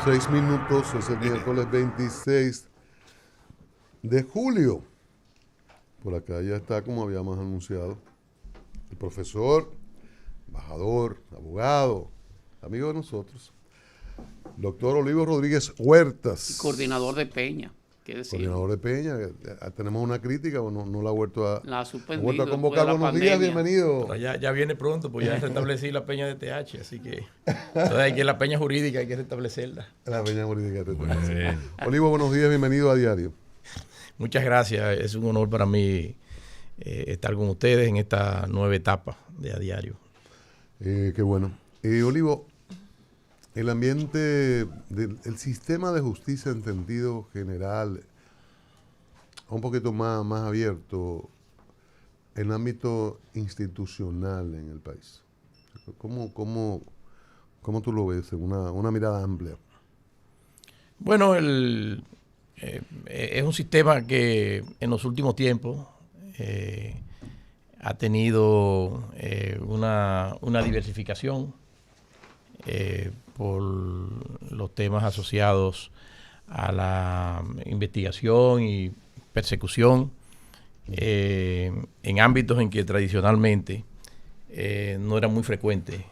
6 minutos, es el miércoles 26 de julio. Por acá ya está, como habíamos anunciado, el profesor, embajador, abogado, amigo de nosotros, doctor Olivo Rodríguez Huertas. Y coordinador de Peña. Coordinador de Peña. Tenemos una crítica, o no la ha vuelto a, la ha suspendido, a convocar. Buenos días, bienvenido. Pero ya viene pronto, pues ya restablecí la Peña de TH, así que entonces hay que la Peña jurídica hay que restablecerla. La Peña jurídica de TH. Olivo, buenos días, bienvenido a Diario. Muchas gracias, es un honor para mí estar con ustedes en esta nueva etapa de A Diario. Qué bueno. Olivo, el ambiente, el sistema de justicia en sentido general, un poquito más abierto, el ámbito institucional en el país. ¿Cómo tú lo ves en una mirada amplia? Bueno, es un sistema que en los últimos tiempos ha tenido una diversificación por los temas asociados a la investigación y persecución en ámbitos en que tradicionalmente no era muy frecuente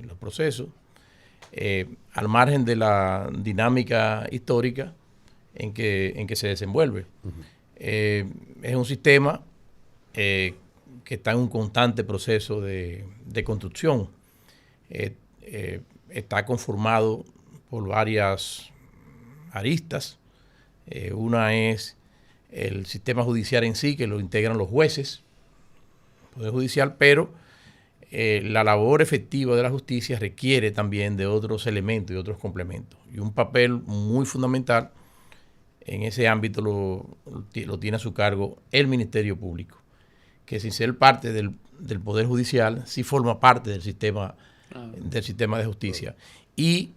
los procesos, al margen de la dinámica histórica en que se desenvuelve. Es un sistema que está en un constante proceso de construcción. Está conformado por varias aristas. Una es el sistema judicial en sí, que lo integran los jueces, el Poder Judicial, pero la labor efectiva de la justicia requiere también de otros elementos y otros complementos. Y un papel muy fundamental en ese ámbito lo tiene a su cargo el Ministerio Público, que sin ser parte del Poder Judicial, sí forma parte del sistema de justicia. Y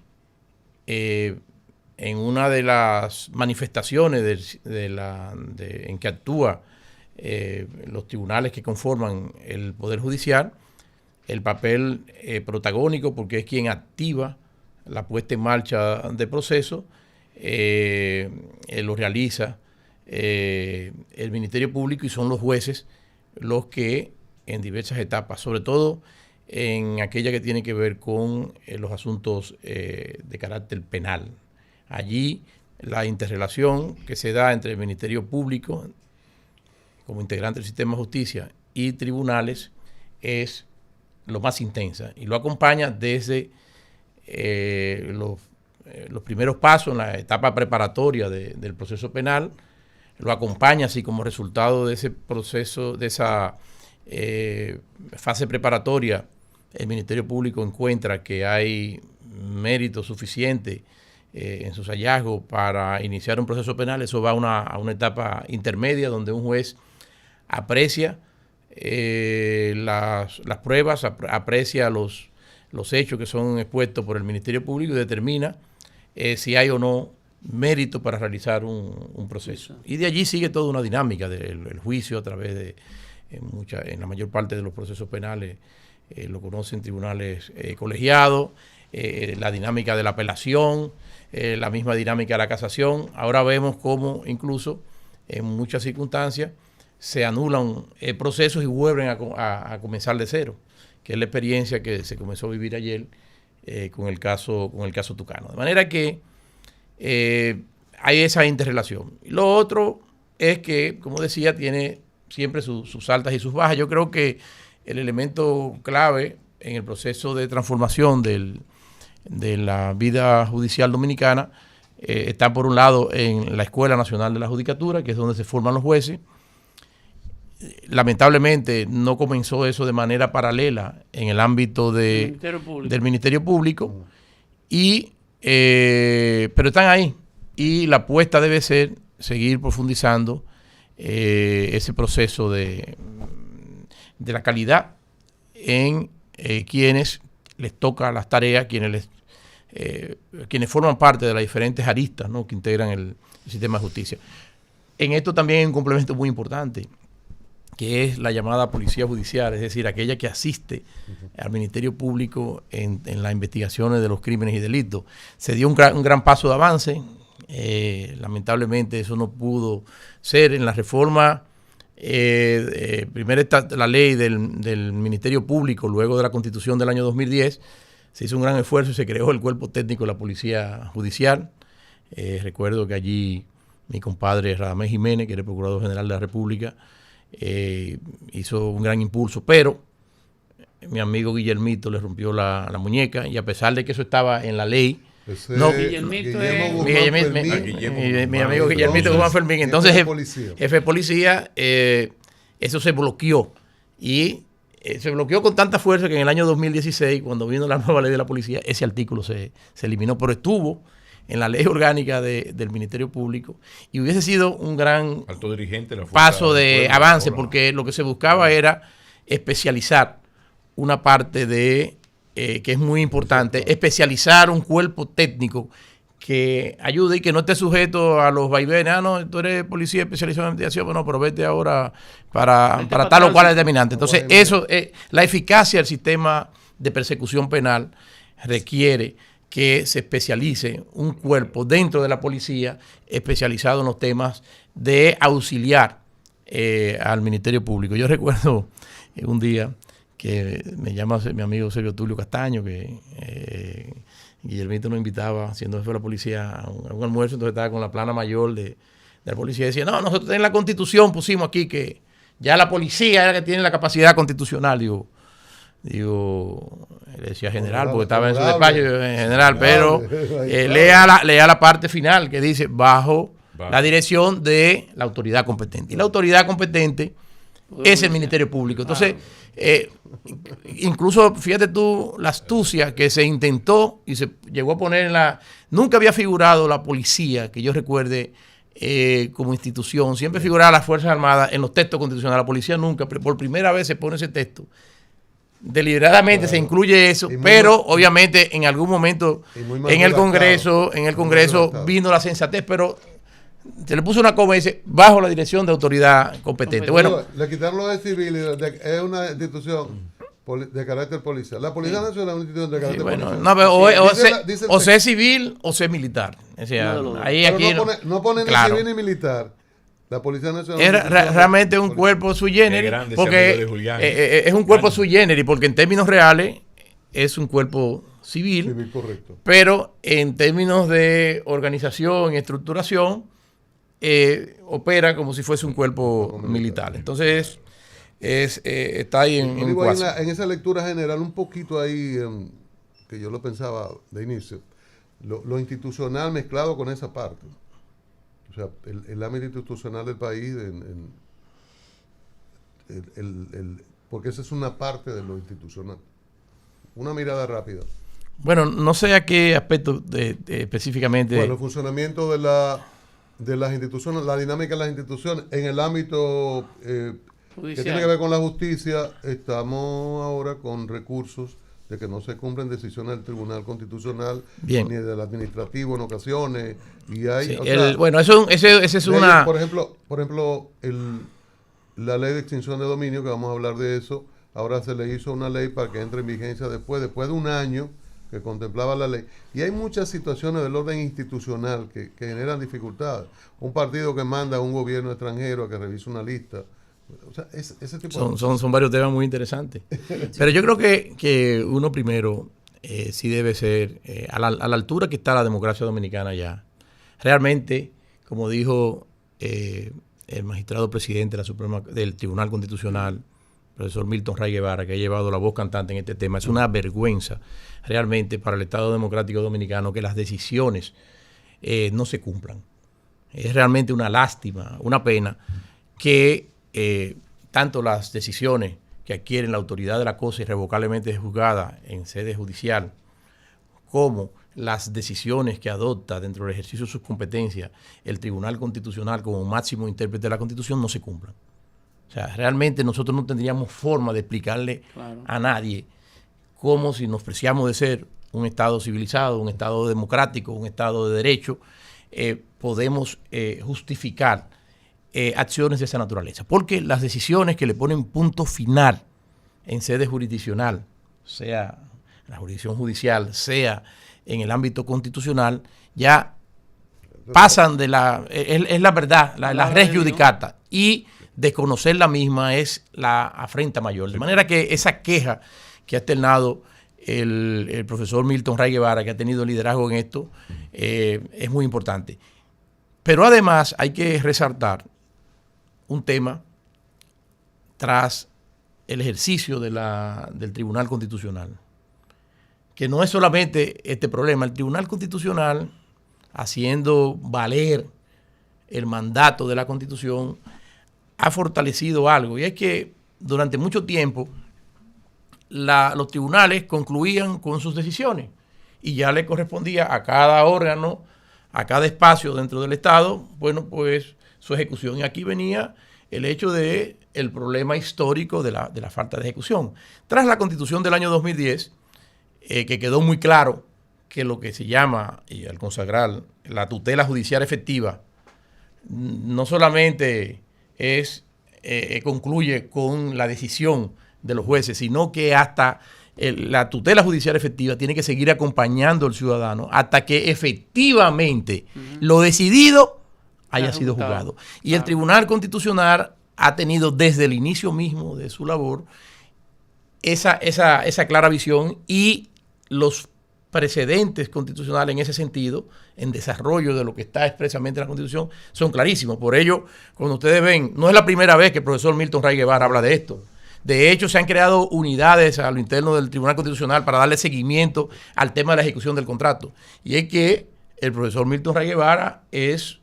en una de las manifestaciones en que actúa los tribunales que conforman el Poder Judicial, el papel protagónico, porque es quien activa la puesta en marcha de proceso, lo realiza el Ministerio Público, y son los jueces los que en diversas etapas, sobre todo en aquella que tiene que ver con los asuntos de carácter penal. Allí la interrelación que se da entre el Ministerio Público como integrante del sistema de justicia y tribunales es lo más intensa, y lo acompaña desde los primeros pasos en la etapa preparatoria del proceso penal, lo acompaña así como resultado de ese proceso, de esa fase preparatoria. El Ministerio Público encuentra que hay mérito suficiente en sus hallazgos para iniciar un proceso penal. Eso va a una etapa intermedia donde un juez aprecia las pruebas, aprecia los hechos que son expuestos por el Ministerio Público y determina si hay o no mérito para realizar un proceso. Y de allí sigue toda una dinámica del juicio a través de, en la mayor parte de los procesos penales, lo conocen tribunales colegiados, la dinámica de la apelación, la misma dinámica de la casación. Ahora vemos cómo incluso en muchas circunstancias se anulan procesos y vuelven a comenzar de cero, que es la experiencia que se comenzó a vivir ayer con el caso Tucano. De manera que hay esa interrelación. Y lo otro es que, como decía, tiene siempre sus altas y sus bajas. Yo creo que el elemento clave en el proceso de transformación de la vida judicial dominicana está, por un lado, en la Escuela Nacional de la Judicatura, que es donde se forman los jueces. Lamentablemente no comenzó eso de manera paralela en el ámbito del Ministerio Público, pero están ahí, y la apuesta debe ser seguir profundizando ese proceso de la calidad en quienes les toca las tareas, quienes forman parte de las diferentes aristas, ¿no?, que integran el sistema de justicia. En esto también hay un complemento muy importante, que es la llamada policía judicial, es decir, aquella que asiste al Ministerio Público en las investigaciones de los crímenes y delitos. Se dio un gran paso de avance. Lamentablemente eso no pudo ser en la reforma. Primero está la ley del Ministerio Público, luego de la Constitución del año 2010, se hizo un gran esfuerzo y se creó el cuerpo técnico de la Policía Judicial. Recuerdo que allí mi compadre Radamés Jiménez, que era el Procurador General de la República, hizo un gran impulso, pero mi amigo Guillermito le rompió la muñeca, y a pesar de que eso estaba en la ley, mi amigo Guillermito Guzmán Fermín, entonces jefe de policía, eso se bloqueó, y se bloqueó con tanta fuerza que en el año 2016, cuando vino la nueva ley de la policía, ese artículo se eliminó, pero estuvo en la ley orgánica del Ministerio Público, y hubiese sido un gran alto dirigente paso de avance, porque lo que se buscaba era especializar una parte de, que es muy importante, especializar un cuerpo técnico que ayude y que no esté sujeto a los vaivenes. Ah, no, tú eres policía especializado en investigación, bueno, pero vete ahora para tal o cual determinante. Entonces, eso, la eficacia del sistema de persecución penal requiere que se especialice un cuerpo dentro de la policía especializado en los temas de auxiliar al Ministerio Público. Yo recuerdo un día que me llama mi amigo Sergio Tulio Castaño, que Guillermito nos invitaba, siendo jefe de la policía, a un almuerzo, entonces estaba con la plana mayor de la policía, y decía, no, nosotros en la Constitución pusimos aquí que ya la policía era la que tiene la capacidad constitucional. Digo, le decía general, porque estaba en su despacho, general, pero lea la parte final que dice, bajo la dirección de la autoridad competente. Y la autoridad competente es el Ministerio Público. Entonces, incluso, fíjate tú, la astucia que se intentó y se llegó a poner nunca había figurado la policía, que yo recuerde, como institución. Siempre figuraba las Fuerzas Armadas en los textos constitucionales. La policía nunca, por primera vez se pone ese texto. Deliberadamente se incluye eso, pero obviamente en algún momento en el Congreso vino la sensatez, pero se le puso una coma y dice, bajo la dirección de autoridad competente. Bueno, le quitaron lo de civil, es una institución de carácter policial. La Policía Nacional es una institución de carácter policial. No, pero o sea civil o sea militar. O sea, no pone ni civil ni militar. La Policía Nacional es realmente un cuerpo sui generis, porque es un cuerpo sui generis, porque en términos reales es un cuerpo civil, correcto. Pero en términos de organización y estructuración opera como si fuese un cuerpo militar. Entonces está ahí en esa lectura general, un poquito ahí, que yo lo pensaba de inicio, lo institucional mezclado con esa parte. O sea, el ámbito institucional del país, porque esa es una parte de lo institucional. Una mirada rápida. Bueno, no sé a qué aspecto específicamente. Bueno, el funcionamiento de las instituciones, la dinámica de las instituciones. En el ámbito que tiene que ver con la justicia, estamos ahora con recursos de que no se cumplen decisiones del Tribunal Constitucional, bien, ni del administrativo en ocasiones, y hay, sí, bueno, eso es una... Por ejemplo, la ley de extinción de dominio, que vamos a hablar de eso, ahora se le hizo una ley para que entre en vigencia después de un año que contemplaba la ley, y hay muchas situaciones del orden institucional que generan dificultades. Un partido que manda a un gobierno extranjero a que revise una lista. O sea, ese tipo son varios temas muy interesantes. Pero yo creo que uno primero sí debe ser a la altura que está la democracia dominicana ya. Realmente, como dijo el magistrado presidente del Tribunal Constitucional, profesor Milton Ray Guevara, que ha llevado la voz cantante en este tema, es una vergüenza realmente para el Estado Democrático Dominicano que las decisiones no se cumplan. Es realmente una lástima, una pena que tanto las decisiones que adquieren la autoridad de la cosa irrevocablemente juzgada en sede judicial, como las decisiones que adopta dentro del ejercicio de sus competencias el Tribunal Constitucional como máximo intérprete de la Constitución, no se cumplan. O sea, realmente nosotros no tendríamos forma de explicarle a nadie cómo, si nos preciamos de ser un Estado civilizado, un Estado democrático, un Estado de derecho, podemos justificar acciones de esa naturaleza. Porque las decisiones que le ponen punto final en sede jurisdiccional, sea en la jurisdicción judicial, sea en el ámbito constitucional, ya pasan de es la verdad, la res judicata, y desconocer la misma es la afrenta mayor. De manera que esa queja que ha externado el profesor Milton Ray Guevara, que ha tenido liderazgo en esto, es muy importante. Pero además hay que resaltar un tema tras el ejercicio del Tribunal Constitucional, que no es solamente este problema. El Tribunal Constitucional, haciendo valer el mandato de la Constitución, ha fortalecido algo, y es que durante mucho tiempo los tribunales concluían con sus decisiones y ya le correspondía a cada órgano, a cada espacio dentro del Estado, bueno, pues su ejecución. Y aquí venía el hecho de el problema histórico de la falta de ejecución. Tras la Constitución del año 2010, que quedó muy claro que lo que se llama, y al consagrar la tutela judicial efectiva, no solamente concluye con la decisión de los jueces, sino que hasta la tutela judicial efectiva tiene que seguir acompañando al ciudadano hasta que efectivamente lo decidido haya sido juzgado. Y el Tribunal Constitucional ha tenido desde el inicio mismo de su labor esa clara visión, y los precedentes constitucionales en ese sentido, en desarrollo de lo que está expresamente en la Constitución, son clarísimos. Por ello, cuando ustedes ven, no es la primera vez que el profesor Milton Ray Guevara habla de esto. De hecho, se han creado unidades a lo interno del Tribunal Constitucional para darle seguimiento al tema de la ejecución del contrato. Y es que el profesor Milton Ray Guevara es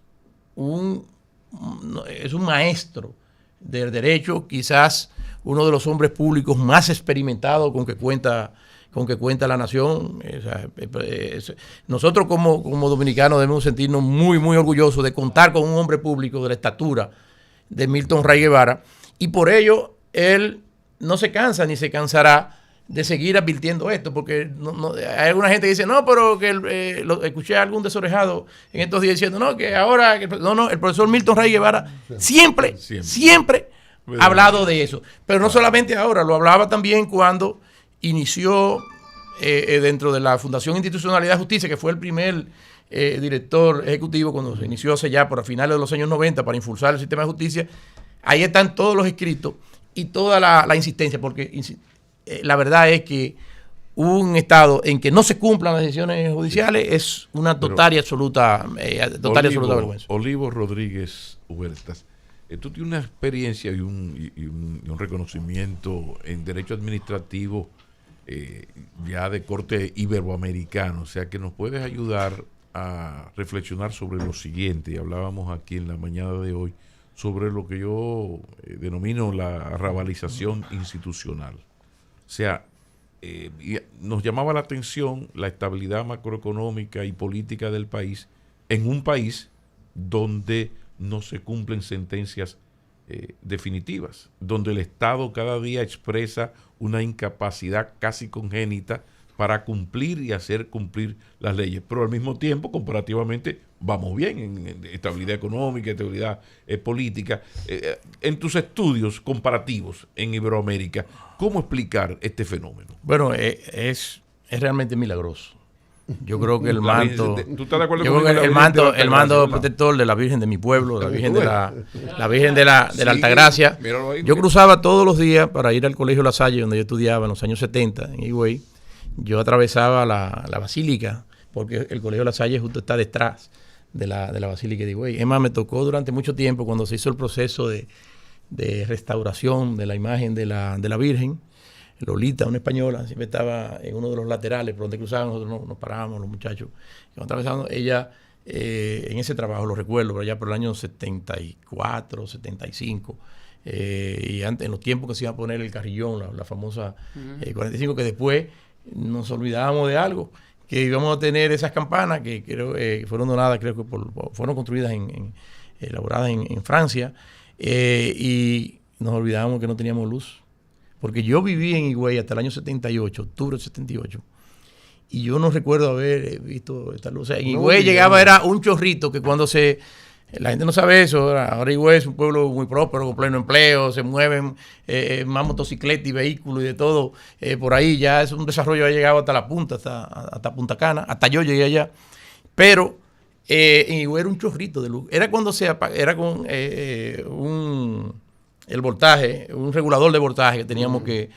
un maestro del derecho, quizás uno de los hombres públicos más experimentados con que cuenta la nación. Nosotros como dominicanos debemos sentirnos muy, muy orgullosos de contar con un hombre público de la estatura de Milton Ray Guevara, y por ello él no se cansa ni se cansará de seguir advirtiendo esto, porque hay alguna gente que dice, no, pero que escuché a algún desorejado en estos días diciendo, no, que ahora, el profesor Milton Ray Guevara siempre ha hablado de eso. Pero no solamente ahora, lo hablaba también cuando inició dentro de la Fundación Institucionalidad de Justicia, que fue el primer director ejecutivo cuando se inició hace ya por finales de los años 90 para impulsar el sistema de justicia. Ahí están todos los escritos y toda la insistencia, porque la verdad es que un Estado en que no se cumplan las decisiones judiciales es una total y absoluta vergüenza. Olivo Rodríguez Huertas, tú tienes una experiencia y un reconocimiento en derecho administrativo ya de corte iberoamericano, o sea que nos puedes ayudar a reflexionar sobre lo siguiente. Hablábamos aquí en la mañana de hoy sobre lo que yo denomino la rabalización institucional. O sea, nos llamaba la atención la estabilidad macroeconómica y política del país en un país donde no se cumplen sentencias definitivas, donde el Estado cada día expresa una incapacidad casi congénita para cumplir y hacer cumplir las leyes, pero al mismo tiempo, comparativamente, vamos bien en estabilidad económica, estabilidad política. En tus estudios comparativos en Iberoamérica, ¿cómo explicar este fenómeno? Bueno, es realmente milagroso. Yo creo que el manto, ¿tú estás de acuerdo yo creo que el manto protector de la Virgen de mi pueblo, la Virgen de la Altagracia. Yo cruzaba todos los días para ir al Colegio La Salle, donde yo estudiaba en los años 70, en Higüey. Yo atravesaba la basílica, porque el Colegio La Salle justo está detrás de la basílica de Higüey. Es más, me tocó durante mucho tiempo, cuando se hizo el proceso de restauración de la imagen de la Virgen, Lolita, una española, siempre estaba en uno de los laterales por donde cruzábamos, nosotros nos parábamos, los muchachos, atravesando. Ella, en ese trabajo, lo recuerdo, pero ya por el año 74, 75, y antes, en los tiempos que se iba a poner el carrillón, la famosa 45, que después nos olvidábamos de algo, que íbamos a tener esas campanas que creo fueron donadas, creo que fueron construidas elaboradas en Francia, y nos olvidábamos que no teníamos luz. Porque yo viví en Higüey hasta el año 78, octubre del 78, y yo no recuerdo haber visto esta luz. O sea, en Higüey llegaba, era un chorrito que cuando se La gente no sabe eso. Ahora Higüey es un pueblo muy próspero, con pleno empleo, se mueven más motocicletas y vehículos y de todo. Por ahí ya es un desarrollo, ha llegado hasta la punta, hasta Punta Cana, hasta yo llegué allá. Pero en Higüey era un chorrito de luz. Era cuando era con el voltaje, un regulador de voltaje que teníamos que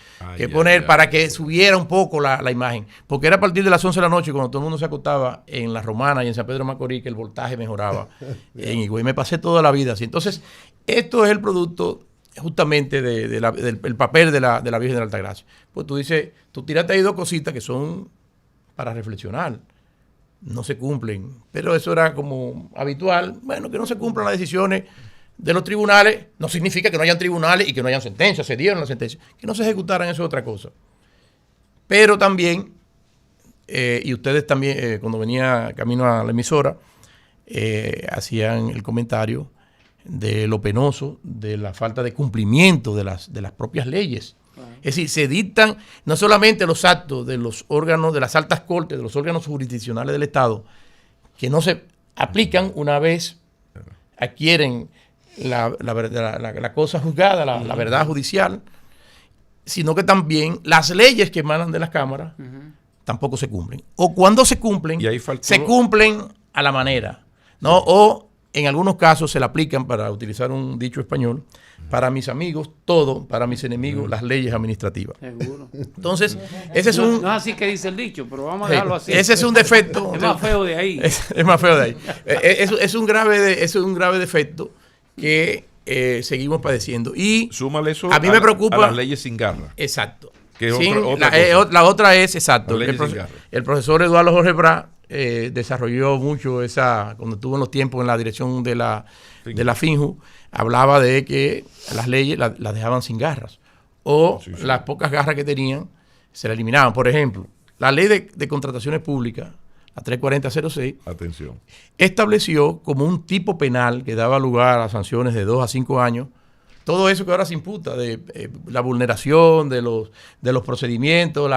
poner para que subiera un poco la imagen. Porque era a partir de las 11 de la noche, cuando todo el mundo se acostaba en La Romana y en San Pedro de Macorís, que el voltaje mejoraba en Higüey. Me pasé toda la vida así. Entonces, esto es el producto justamente del papel de la Virgen de la Altagracia. Pues tú dices, tú tiraste ahí dos cositas que son para reflexionar. No se cumplen. Pero eso era como habitual. Bueno, que no se cumplan las decisiones de los tribunales no significa que no hayan tribunales y que no hayan sentencias, se dieron las sentencias. Que no se ejecutaran, eso es otra cosa. Pero también, y ustedes también, cuando venía camino a la emisora, hacían el comentario de lo penoso de la falta de cumplimiento de las propias leyes. Claro. Es decir, se dictan no solamente los actos de los órganos, de las altas cortes, de los órganos jurisdiccionales del Estado, que no se aplican una vez adquieren la cosa juzgada, la verdad judicial, sino que también las leyes que emanan de las cámaras tampoco se cumplen. O cuando se cumplen, se cumplen a la manera, ¿no? O en algunos casos se le aplican, para utilizar un dicho español, para mis amigos todo, para mis enemigos las leyes administrativas. Seguro. Entonces, ese es un... No es así que dice el dicho, pero vamos a dejarlo así. Ese es un defecto. Es más feo de ahí. Es más feo de ahí. Es un grave defecto que seguimos padeciendo. Y súmale eso a mí me preocupa a las leyes sin garra. Exacto. Que es la otra es, exacto, el profesor Eduardo Jorge Bra desarrolló mucho cuando estuvo en los tiempos en la dirección de la FINJU, hablaba de que las leyes las dejaban sin garras, o las pocas garras que tenían se la eliminaban. Por ejemplo, la ley de contrataciones públicas, la 34006, atención, estableció como un tipo penal que daba lugar a sanciones de 2 a 5 años, todo eso que ahora se imputa, de la vulneración de los procedimientos,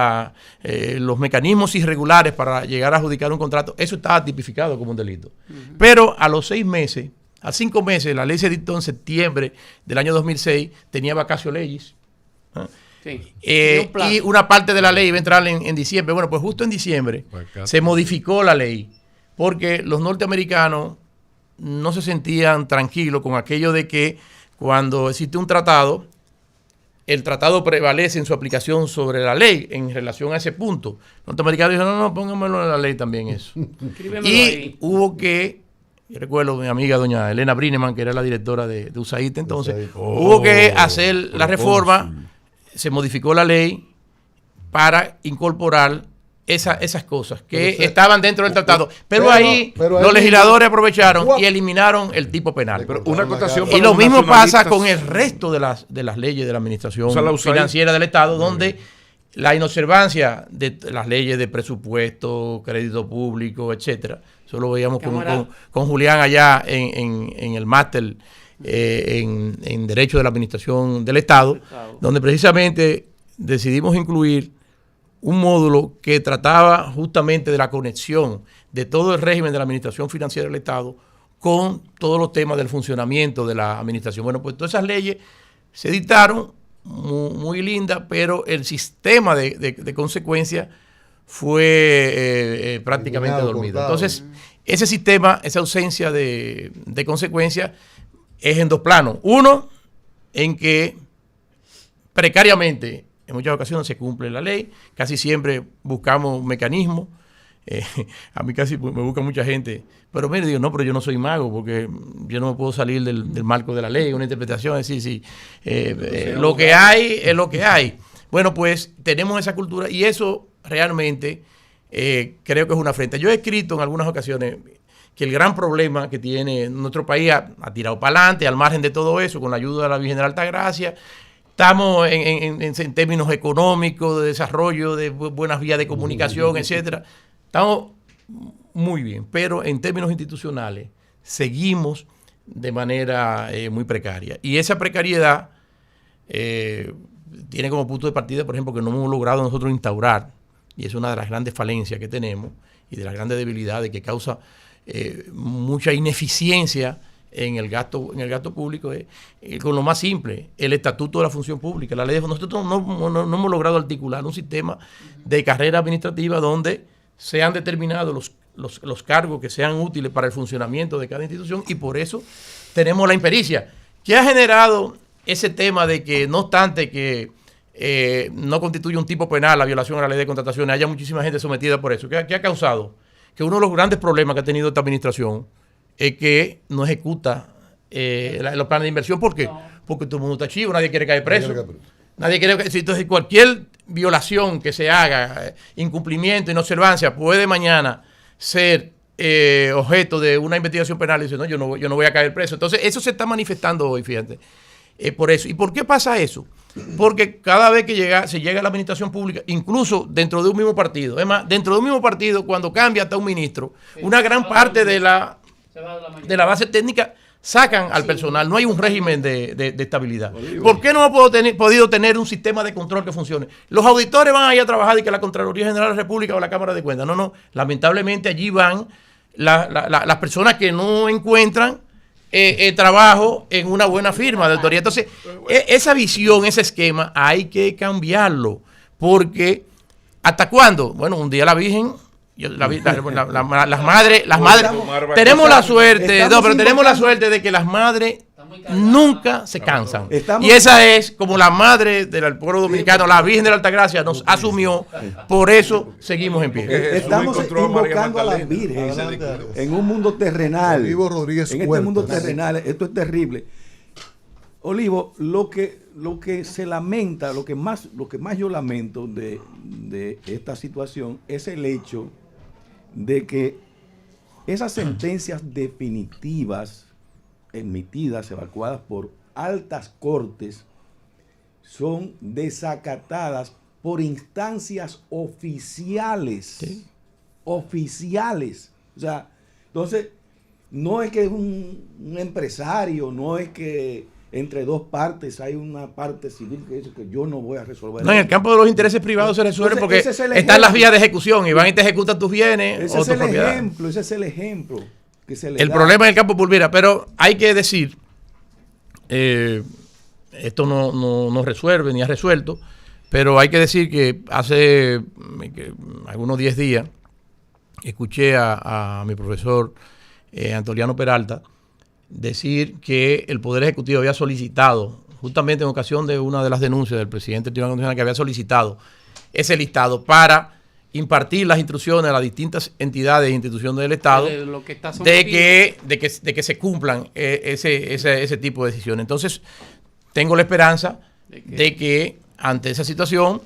los mecanismos irregulares para llegar a adjudicar un contrato, eso estaba tipificado como un delito. Pero a los 6 meses, a 5 meses, la ley se dictó en septiembre del año 2006, tenía vacatio legis. Sí. Y una parte de la ley iba a entrar en diciembre. Bueno, pues justo en diciembre se modificó la ley, porque los norteamericanos no se sentían tranquilos con aquello de que cuando existe un tratado, el tratado prevalece en su aplicación sobre la ley en relación a ese punto. Los norteamericanos dijeron, no, póngamelo en la ley también eso. Y hubo que, yo recuerdo mi amiga doña Elena Brineman, que era la directora de USAID entonces, hubo que hacer la reforma, se modificó la ley para incorporar esas cosas que estaban dentro del tratado. Pero ahí los legisladores aprovecharon y eliminaron el tipo penal. Pero una acotación y lo mismo pasa con el resto de las leyes de la administración financiera del Estado, donde la inobservancia de las leyes de presupuesto, crédito público, etcétera. Eso lo veíamos con Julián allá en el máster en Derecho de la Administración del Estado, donde precisamente decidimos incluir un módulo que trataba justamente de la conexión de todo el régimen de la administración financiera del Estado con todos los temas del funcionamiento de la administración. Bueno, pues todas esas leyes se dictaron muy lindas, pero el sistema de consecuencia fue prácticamente dormido. Entonces, ese sistema, esa ausencia de consecuencia es en 2 planos. Uno, en que precariamente en muchas ocasiones se cumple la ley, casi siempre buscamos mecanismos. A mí casi me busca mucha gente, pero mire, digo, no, pero yo no soy mago, porque yo no me puedo salir del marco de la ley, una interpretación, es decir, lo que hay es lo que hay. Bueno, pues tenemos esa cultura y eso realmente creo que es una afrenta. Yo he escrito en algunas ocasiones que el gran problema que tiene nuestro país ha tirado para adelante, al margen de todo eso, con la ayuda de la Virgen de la Altagracia. Estamos en términos económicos, de desarrollo, de buenas vías de comunicación, etcétera. Estamos muy bien, pero en términos institucionales seguimos de manera muy precaria. Y esa precariedad tiene como punto de partida, por ejemplo, que no hemos logrado nosotros instaurar, y es una de las grandes falencias que tenemos y de las grandes debilidades que causa mucha ineficiencia en el gasto público es con lo más simple, el estatuto de la función pública, la ley de nosotros no hemos logrado articular un sistema de carrera administrativa donde sean determinados los cargos que sean útiles para el funcionamiento de cada institución, y por eso tenemos la impericia, que ha generado ese tema de que no obstante que no constituye un tipo penal la violación a la ley de contrataciones, haya muchísima gente sometida por eso. ¿Qué ha causado? Que uno de los grandes problemas que ha tenido esta administración es que no ejecuta los planes de inversión. ¿Por qué? Porque todo el mundo está chivo, nadie quiere caer preso. Entonces, cualquier violación que se haga, incumplimiento, inobservancia, puede mañana ser objeto de una investigación penal y dice, no, yo no voy a caer preso. Entonces, eso se está manifestando hoy, fíjate. Por eso. ¿Y por qué pasa eso? Porque cada vez que se llega a la administración pública, incluso dentro de un mismo partido, es más, dentro de un mismo partido, cuando cambia hasta un ministro, una gran parte de la base técnica sacan al personal. No hay un régimen de estabilidad. ¿Por qué no hemos podido tener un sistema de control que funcione? Los auditores van allá a trabajar y que la Contraloría General de la República o la Cámara de Cuentas. No. Lamentablemente allí van las personas que no encuentran trabajo en una buena firma de autoría. Entonces, esa visión, ese esquema, hay que cambiarlo. Porque, ¿hasta cuándo? Bueno, un día la Virgen, las madres, tenemos la suerte, pero tenemos la suerte de que las madres nunca se cansan. Y esa es como la madre del pueblo dominicano, la Virgen de la Altagracia nos asumió, por eso seguimos en pie. Estamos invocando a la Virgen en un mundo terrenal. Olivo Rodríguez en este mundo terrenal, esto es terrible. Olivo, lo que se lamenta, lo que más yo lamento de esta situación es el hecho de que esas sentencias definitivas emitidas, evacuadas por altas cortes, son desacatadas por instancias oficiales. ¿Sí? Oficiales. O sea, entonces, no es que un empresario, no es que entre dos partes hay una parte civil que dice que yo no voy a resolver. No, en el campo de los intereses privados se resuelve porque están las vías de ejecución y van y te ejecutan tus bienes o tus propiedades. Ese es el ejemplo que se le El problema en el campo pulvera, pero hay que decir, esto no resuelve ni ha resuelto, pero hay que decir que hace algunos 10 días escuché a mi profesor Antoliano Peralta decir que el Poder Ejecutivo había solicitado, justamente en ocasión de una de las denuncias del presidente del Tribunal Constitucional, que había solicitado ese listado para impartir las instrucciones a las distintas entidades e instituciones del Estado de que se cumplan ese tipo de decisiones. Entonces, tengo la esperanza de que ante esa situación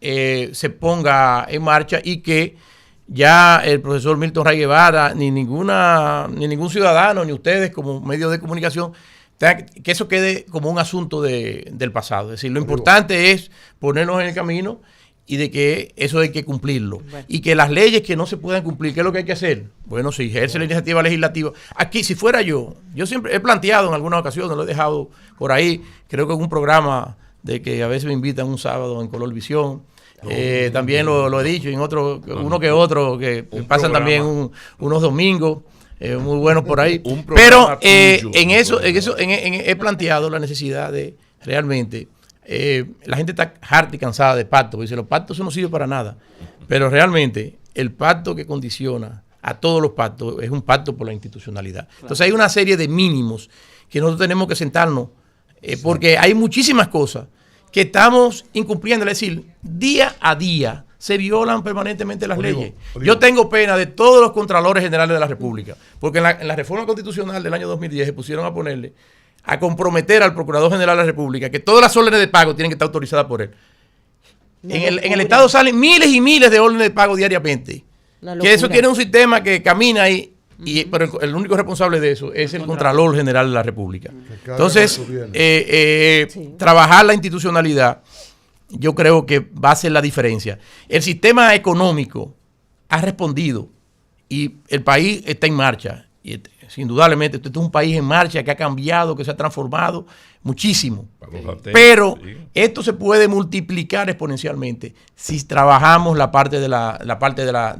se ponga en marcha y que ya el profesor Milton Ray Guevara, ni ningún ciudadano, ni ustedes como medios de comunicación, que eso quede como un asunto del pasado. Es decir, lo importante es ponernos en el camino y de que eso hay que cumplirlo. Bueno. Y que las leyes que no se puedan cumplir, ¿qué es lo que hay que hacer? Bueno, si ejerce la iniciativa legislativa. Aquí, si fuera yo siempre he planteado en algunas ocasiones, lo he dejado por ahí, creo que en un programa de que a veces me invitan un sábado en Color Visión, también lo he dicho, y en uno que otro, que pasan también unos domingos muy buenos por ahí. Pero en eso he planteado la necesidad de realmente, la gente está harta y cansada de pactos, dice, los pactos no sirven para nada, pero realmente el pacto que condiciona a todos los pactos es un pacto por la institucionalidad. Entonces hay una serie de mínimos que nosotros tenemos que sentarnos, porque hay muchísimas cosas que estamos incumpliendo, es decir, día a día se violan permanentemente las leyes. Yo tengo pena de todos los contralores generales de la República, porque en la reforma constitucional del año 2010 se pusieron a comprometer al Procurador General de la República que todas las órdenes de pago tienen que estar autorizadas por él. En el Estado salen miles y miles de órdenes de pago diariamente. Que eso tiene un sistema que camina ahí. Pero el único responsable de eso es el Contralor General de la República. Entonces, trabajar la institucionalidad, yo creo que va a ser la diferencia. El sistema económico ha respondido y el país está en marcha. Y indudablemente, este es un país en marcha que ha cambiado, que se ha transformado muchísimo. Pero esto se puede multiplicar exponencialmente si trabajamos la parte de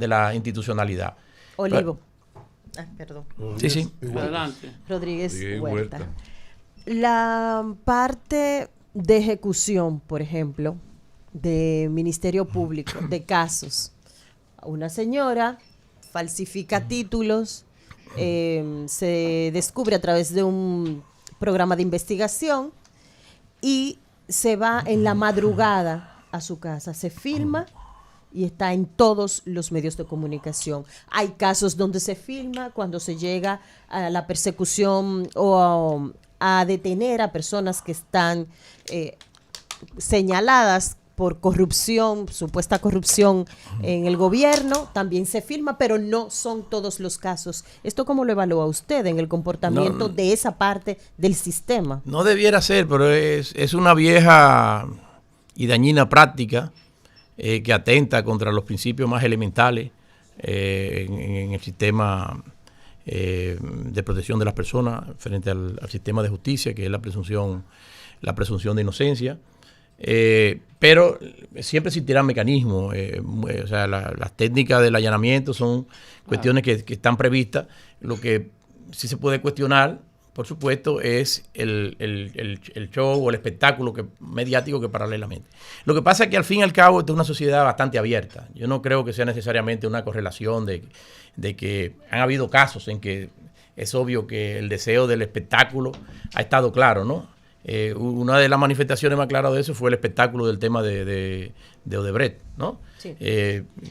la institucionalidad. Olivo. Perdón. Sí, sí. Adelante. Rodríguez Rodríguez Huerta. Huerta. La parte de ejecución, por ejemplo, de Ministerio Público, de casos. Una señora falsifica títulos, se descubre a través de un programa de investigación y se va en la madrugada a su casa, se filma y está en todos los medios de comunicación. Hay casos donde se filma cuando se llega a la persecución o a detener a personas que están señaladas por corrupción, supuesta corrupción en el gobierno, también se filma, pero no son todos los casos. ¿Esto cómo lo evalúa usted en el comportamiento de esa parte del sistema? No debiera ser, pero es una vieja y dañina práctica que atenta contra los principios más elementales en el sistema de protección de las personas frente al sistema de justicia, que es la presunción de inocencia. Pero siempre existirán mecanismos, o sea, las técnicas del allanamiento son cuestiones que están previstas. Lo que sí se puede cuestionar, por supuesto, es el show o el espectáculo mediático que paralelamente. Lo que pasa es que al fin y al cabo esta es una sociedad bastante abierta. Yo no creo que sea necesariamente una correlación de que han habido casos en que es obvio que el deseo del espectáculo ha estado claro, ¿no? Una de las manifestaciones más claras de eso fue el espectáculo del tema de Odebrecht, ¿no? Sí.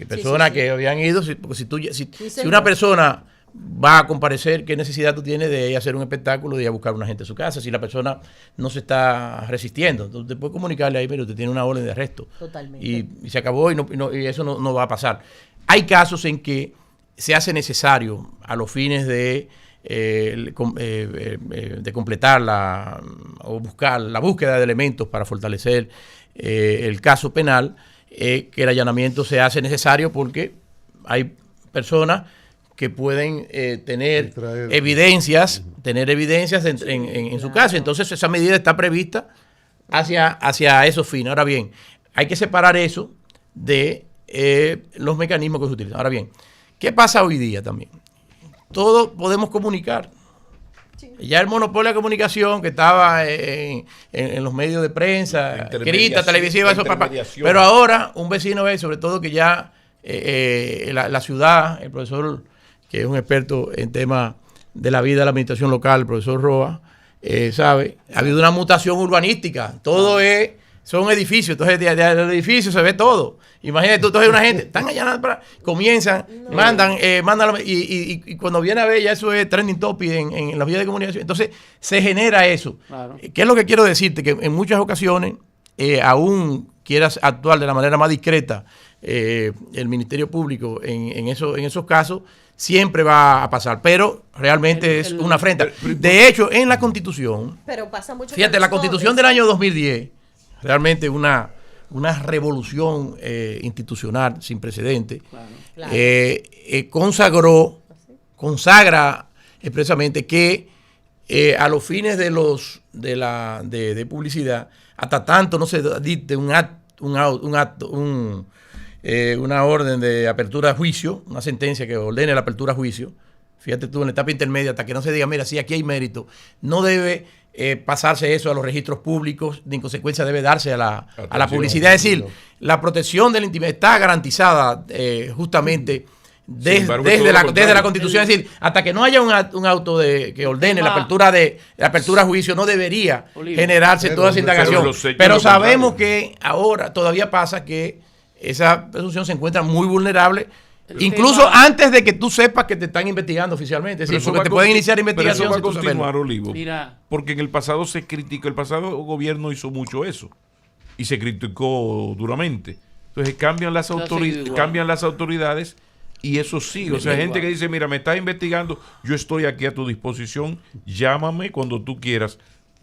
Personas que habían ido, porque si una persona va a comparecer, ¿qué necesidad tú tienes de hacer un espectáculo, de ir a buscar a una gente a su casa? Si la persona no se está resistiendo, entonces te puedes comunicarle ahí, pero usted tiene una orden de arresto. Totalmente. Y se acabó y eso no va a pasar. Hay casos en que se hace necesario a los fines de completar o buscar la búsqueda de elementos para fortalecer el caso penal, que el allanamiento se hace necesario porque hay personas que pueden tener evidencias en su caso. Entonces esa medida está prevista hacia esos fines. Ahora bien, hay que separar eso de los mecanismos que se utilizan. Ahora bien, ¿qué pasa hoy día también? Todos podemos comunicar. Sí. Ya el monopolio de comunicación que estaba en los medios de prensa, escrita, televisiva, eso, pero ahora un vecino ve, sobre todo que ya la ciudad, el profesor, que es un experto en temas de la vida de la administración local, el profesor Roa, sabe, ha habido una mutación urbanística. Todo son edificios, entonces del edificio se ve todo. Imagínate tú, entonces una gente, están allá, comienzan, mandan, y cuando viene a ver ya eso es trending topic en las vías de comunicación. Entonces se genera eso. Claro. ¿Qué es lo que quiero decirte? Que en muchas ocasiones, aún quieras actuar de la manera más discreta, el Ministerio Público en esos casos, siempre va a pasar, pero realmente es una afrenta. De hecho, en la Constitución, pero pasa mucho, fíjate, la Constitución del año 2010, realmente una revolución institucional sin precedentes, consagra expresamente que a los fines de publicidad, hasta tanto no se dicte una orden de apertura a juicio, una sentencia que ordene la apertura a juicio, fíjate tú, en la etapa intermedia, hasta que no se diga, mira, sí, aquí hay mérito, no debe pasarse eso a los registros públicos, en consecuencia debe darse a la publicidad. Es decir, la protección de la intimidad está garantizada justamente desde la Constitución. Es decir, hasta que no haya un auto que ordene la apertura a juicio, no debería generarse toda esa indagación. Pero sabemos que ahora todavía pasa que esa presunción se encuentra muy vulnerable, incluso antes de que tú sepas que te están investigando oficialmente. Es decir, porque te pueden iniciar investigación. Pero eso va a continuar, Olivo. Porque en el pasado se criticó, el pasado gobierno hizo mucho eso y se criticó duramente. Entonces cambian las autoridades y eso sigue. O sea, gente que dice, mira, me estás investigando, yo estoy aquí a tu disposición, llámame cuando tú quieras.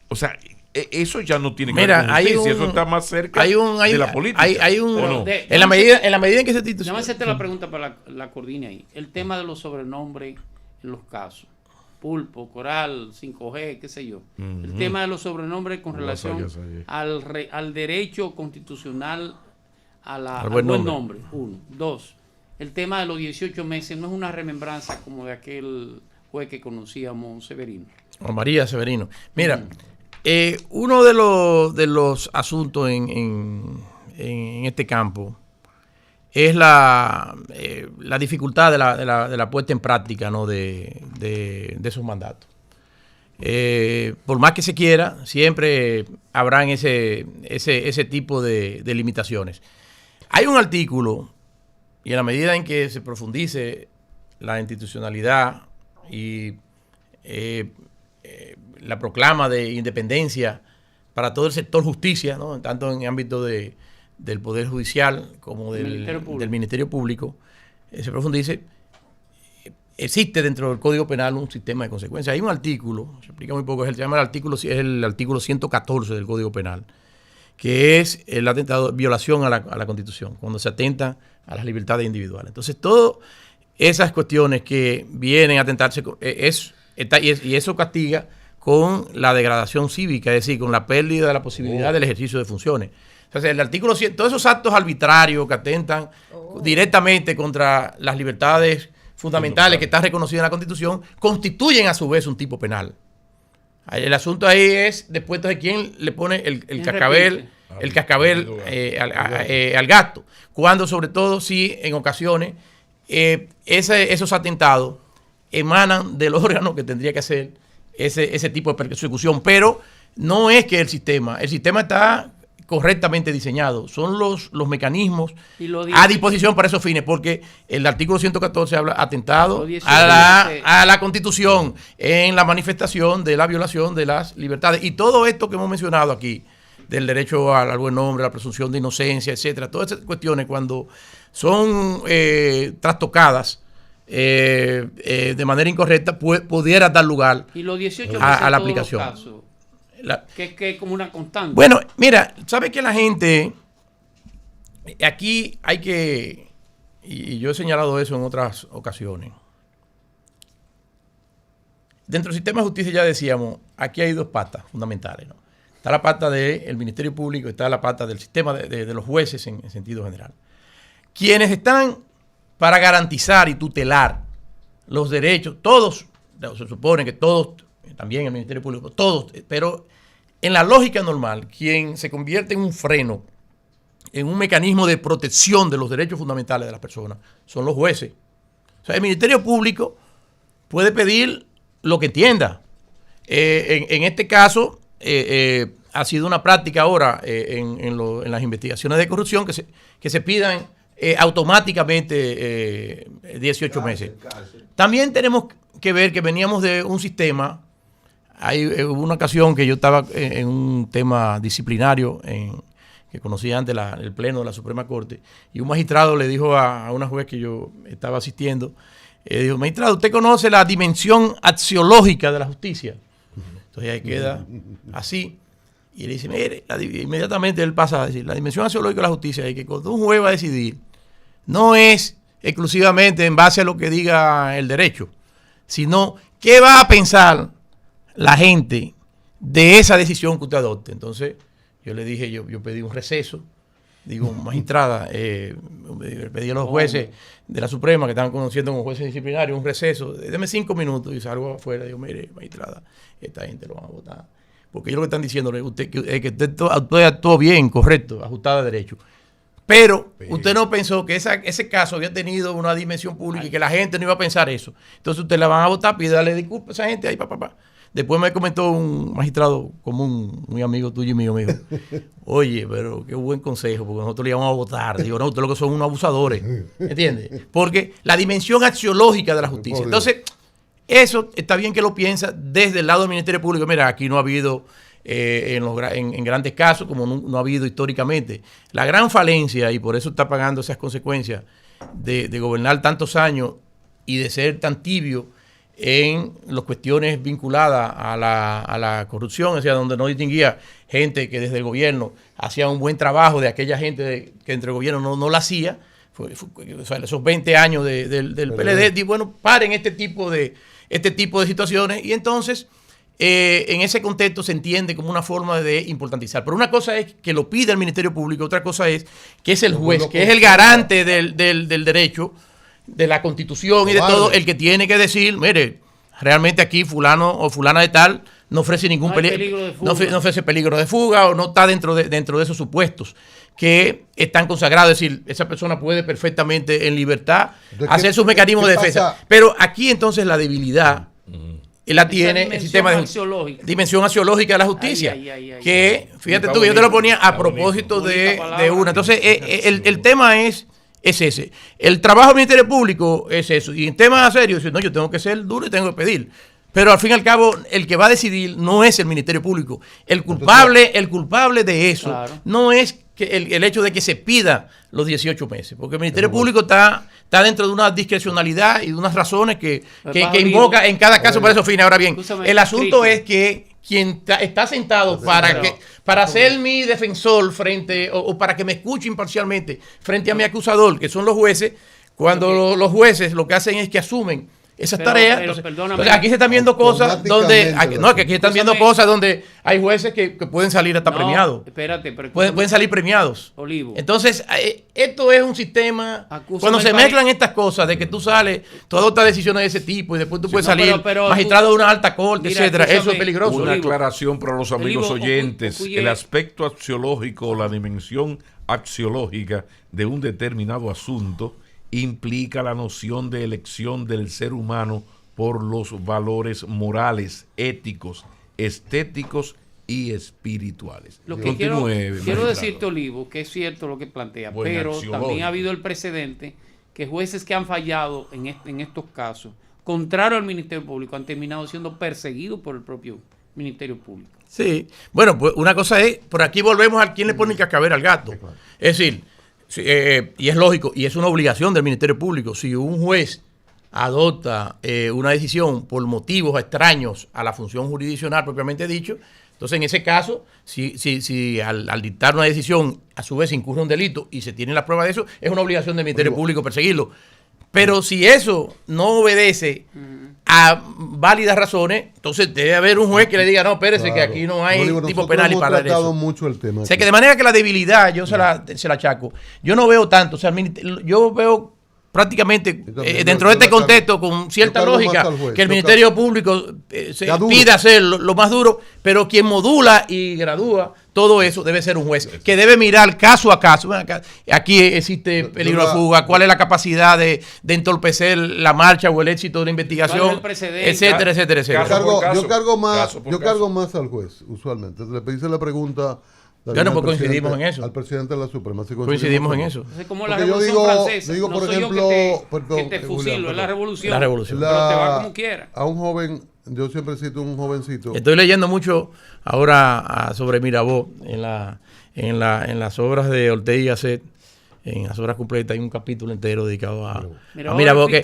O sea, eso ya no tiene que ver con justicia, eso está más cerca de la política. En la medida en que se instituciona. Déjame hacerte la pregunta para la coordine ahí. El tema de los sobrenombres en los casos. Pulpo, Coral, 5G, qué sé yo. El tema de los sobrenombres con relación al derecho constitucional al buen nombre. 1. 2. el tema de los 18 meses no es una remembranza como de aquel juez que conocíamos, Severino. Juan María Severino. Mira, uno de los asuntos en este campo es la dificultad de la puesta en práctica, ¿no? de esos mandatos. Por más que se quiera, siempre habrán ese tipo de limitaciones. Hay un artículo, y en la medida en que se profundice la institucionalidad y la proclama de independencia para todo el sector justicia, ¿no? Tanto en el ámbito del Poder Judicial como del Ministerio Público, se profundice, existe dentro del Código Penal un sistema de consecuencias. Hay un artículo, se explica muy poco, se llama es el artículo 114 del Código Penal, que es el atentado, violación a la Constitución, cuando se atenta a las libertades individuales. Entonces, todas esas cuestiones que vienen a atentarse, y eso castiga con la degradación cívica, es decir, con la pérdida de la posibilidad del ejercicio de funciones. O sea, el artículo 100, todos esos actos arbitrarios que atentan directamente contra las libertades fundamentales que están reconocidas en la Constitución, constituyen a su vez un tipo penal. El asunto ahí es después de quién le pone el cascabel al gato. Cuando, sobre todo, si en ocasiones esos atentados emanan del órgano que tendría que hacer ese tipo de persecución. Pero no es que el sistema está correctamente diseñado. Son los mecanismos a disposición para esos fines, porque el artículo 114 habla atentado a la Constitución en la manifestación de la violación de las libertades. Y todo esto que hemos mencionado aquí, del derecho al buen nombre, la presunción de inocencia, etcétera, todas esas cuestiones, cuando son trastocadas de manera incorrecta, pudiera dar lugar y los 18 a la aplicación. Que es como una constante. Bueno, mira, sabe que la gente, aquí hay que, y yo he señalado eso en otras ocasiones, dentro del sistema de justicia ya decíamos, aquí hay dos patas fundamentales, ¿no? Está la pata del Ministerio Público, está la pata del sistema de los jueces en sentido general. Quienes están para garantizar y tutelar los derechos, todos, se supone que todos, también el Ministerio Público, todos, pero en la lógica normal, quien se convierte en un freno, en un mecanismo de protección de los derechos fundamentales de las personas, son los jueces. O sea, el Ministerio Público puede pedir lo que entienda. En este caso, ha sido una práctica ahora en las investigaciones de corrupción que se pidan automáticamente 18 meses. También tenemos que ver que veníamos de un sistema. Hubo una ocasión que yo estaba en un tema disciplinario que conocía antes el Pleno de la Suprema Corte, y un magistrado le dijo a una juez que yo estaba asistiendo, dijo: magistrado, ¿usted conoce la dimensión axiológica de la justicia? Entonces ahí queda así, y le dice: mire, inmediatamente él pasa a decir, la dimensión axiológica de la justicia es que cuando un juez va a decidir, no es exclusivamente en base a lo que diga el derecho, sino qué va a pensar la gente de esa decisión que usted adopte. Entonces yo le dije, yo pedí un receso, digo, magistrada, pedí a los jueces de la Suprema que estaban conociendo como jueces disciplinarios un receso, déme 5 minutos, y salgo afuera y digo: mire, magistrada, esta gente lo van a votar, porque ellos lo que están diciéndole es que usted actuó bien, correcto, ajustada a derecho. Pero usted no pensó que ese caso había tenido una dimensión pública y que la gente no iba a pensar eso. Entonces usted la van a votar, pídale disculpas a esa gente ahí, papá. Después me comentó un magistrado común, muy amigo tuyo y mío, me dijo: oye, pero qué buen consejo, porque nosotros le íbamos a votar. Digo: no, ustedes lo que son unos abusadores, ¿entiendes? Porque la dimensión axiológica de la justicia. Entonces, eso está bien que lo piensa desde el lado del Ministerio Público. Mira, aquí no ha habido, en grandes casos, como no ha habido históricamente, la gran falencia, y por eso está pagando esas consecuencias de gobernar tantos años y de ser tan tibio en las cuestiones vinculadas a la corrupción, o sea, donde no distinguía gente que desde el gobierno hacía un buen trabajo de aquella gente que entre el gobierno no la hacía. O sea, esos 20 años del PLD, y bueno, paren este tipo de situaciones, y entonces en ese contexto se entiende como una forma de importantizar. Pero una cosa es que lo pide el Ministerio Público, otra cosa es que es el juez, que es el garante del derecho, de la Constitución y de Cobarde. todo, el que tiene que decir, mire, realmente aquí fulano o fulana de tal no ofrece ningún No hay peligro de fuga. no ofrece peligro de fuga o no está dentro de esos supuestos que están consagrados. Es decir, esa persona puede perfectamente en libertad Entonces, hacer sus mecanismos qué de defensa. pasa? Pero aquí entonces la debilidad la tiene el sistema de dimensión axiológica de la justicia. Ay. Que, fíjate Está tú, que yo te lo bonito, ponía a está propósito bonito. de Bonita palabra. una. Entonces, el tema es ese. El trabajo del Ministerio Público es eso. Y en temas serios, no, yo tengo que ser duro y tengo que pedir. Pero al fin y al cabo, el que va a decidir no es el Ministerio Público. El culpable de eso no es que el hecho de que se pida los 18 meses. Porque el Ministerio Público está dentro de una discrecionalidad y de unas razones que invoca en cada caso para esos fines. Ahora bien, el asunto es que quien está sentado para ser mi defensor frente o para que me escuche imparcialmente frente a mi acusador, que son los jueces, cuando los jueces lo que hacen es que asumen esas tareas. Entonces, aquí se están viendo cosas donde aquí se están viendo cosas donde hay jueces que pueden salir hasta premiados. Espérate, pero Pueden salir premiados. Olivo. Entonces, esto es un sistema. Cuando se mezclan estas cosas de que tú sales, tú adoptas decisiones de ese tipo y después tú puedes salir magistrado de una alta corte, Mira, etcétera. Eso es peligroso. Una Olivo. aclaración para los amigos Olivo, oyentes. ocuye- El aspecto axiológico o la dimensión axiológica de un determinado asunto implica la noción de elección del ser humano por los valores morales, éticos, estéticos y espirituales. Lo que quiero magistrado. decirte, Olivo, que es cierto lo que plantea, Buen pero axiológico. también ha habido el precedente que jueces que han fallado en estos casos, contrario al Ministerio Público, han terminado siendo perseguidos por el propio Ministerio Público. Sí. Bueno, pues una cosa es, por aquí volvemos a quién le pone cascabel al gato. Es decir, y es lógico, y es una obligación del Ministerio Público, si un juez adopta una decisión por motivos extraños a la función jurisdiccional propiamente dicho, entonces en ese caso, si al dictar una decisión a su vez incurre un delito y se tiene la prueba de eso, es una obligación del Ministerio Público perseguirlo. Pero si eso no obedece a válidas razones, entonces debe haber un juez que le diga, no, espérese, que aquí no hay tipo penal y para eso. Mucho el tema. O sea, que de manera que la debilidad, yo se la achaco. Yo no veo tanto, o sea, yo veo prácticamente dentro de este contexto con cierta lógica que el Ministerio Público se pide hacer lo más duro, pero quien modula y gradúa todo eso debe ser un juez que debe mirar caso a caso. Aquí existe peligro de fuga, cuál es la capacidad de entorpecer la marcha o el éxito de la investigación, etcétera, etcétera, etcétera. Yo cargo más al juez, usualmente. Le hice la pregunta. Claro, pues coincidimos en eso. Al presidente de la Suprema. Sí, coincidimos en eso. Entonces, como la Revolución Francesa. Digo, No por soy yo ejemplo, que te fusilo, es la revolución. La revolución. Pero te va como quiera. A un joven, yo siempre cito un jovencito. Estoy leyendo mucho ahora sobre Mirabeau en las obras de Ortega y Gasset. En las obras completas hay un capítulo entero dedicado a Mirabeau, que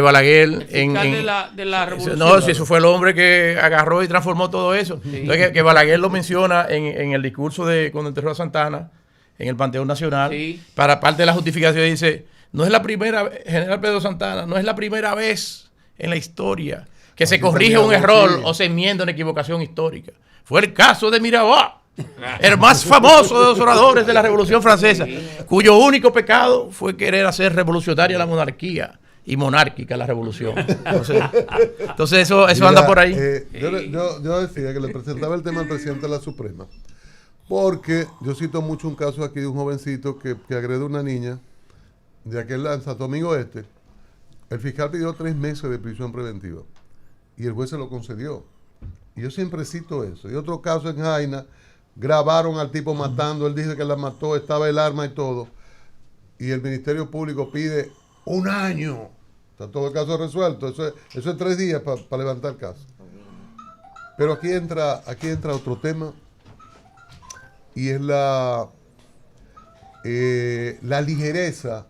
Balaguer de la revolución. No, si eso fue el hombre que agarró y transformó todo eso. Sí. Entonces, que Balaguer lo menciona en el discurso de cuando enterró a Santana en el Panteón Nacional. Sí. Para parte de la justificación dice, no es la primera, General Pedro Santana, no es la primera vez en la historia que se corrige un error o se enmienda una equivocación histórica. Fue el caso de Mirabeau, el más famoso de los oradores de la Revolución Francesa, cuyo único pecado fue querer hacer revolucionaria la monarquía y monárquica la revolución. Entonces eso mira, anda por ahí. Yo decía que le presentaba el tema al presidente de la Suprema, porque yo cito mucho un caso aquí de un jovencito que agrede a una niña de aquel en Santo Domingo Este. El fiscal pidió 3 meses de prisión preventiva y el juez se lo concedió. Y yo siempre cito eso. Y otro caso en Jaina, grabaron al tipo matando, él dice que la mató, estaba el arma y todo. Y el Ministerio Público pide 1 año. Está todo el caso resuelto. Eso es 3 días para levantar el caso. Pero aquí entra otro tema. Y es la ligereza,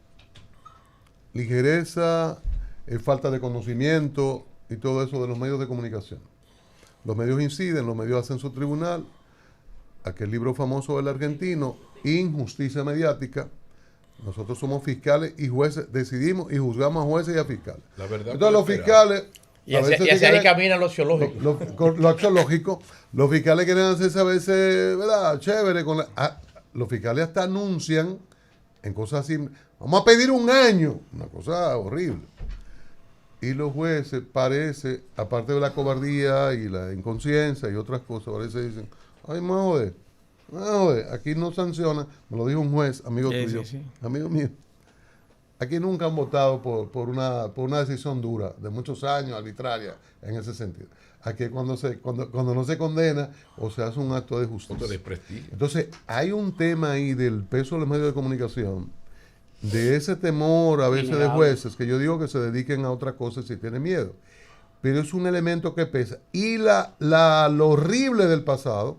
falta de conocimiento y todo eso de los medios de comunicación. Los medios inciden, los medios hacen su tribunal. Aquel libro famoso del argentino, Injusticia Mediática. Nosotros somos fiscales y jueces, decidimos y juzgamos a jueces y a fiscales. La verdad. Entonces los fiscales... Y hacia ahí camina lo axiológico. Lo axiológico. Los fiscales quieren hacerse a veces, ¿verdad? Chévere. Los fiscales hasta anuncian en cosas así, vamos a pedir un año, una cosa horrible. Y los jueces parece, aparte de la cobardía y la inconsciencia y otras cosas, parece dicen, ay, me jode, aquí no sanciona, me lo dijo un juez, amigo tuyo, amigo mío. Aquí nunca han votado por una decisión dura, de muchos años, arbitraria, en ese sentido. Aquí cuando no se condena o se hace un acto de justicia. De prestigio. Entonces, hay un tema ahí del peso de los medios de comunicación, de ese temor a veces de jueces, que yo digo que se dediquen a otra cosa si tienen miedo. Pero es un elemento que pesa. Y lo horrible del pasado,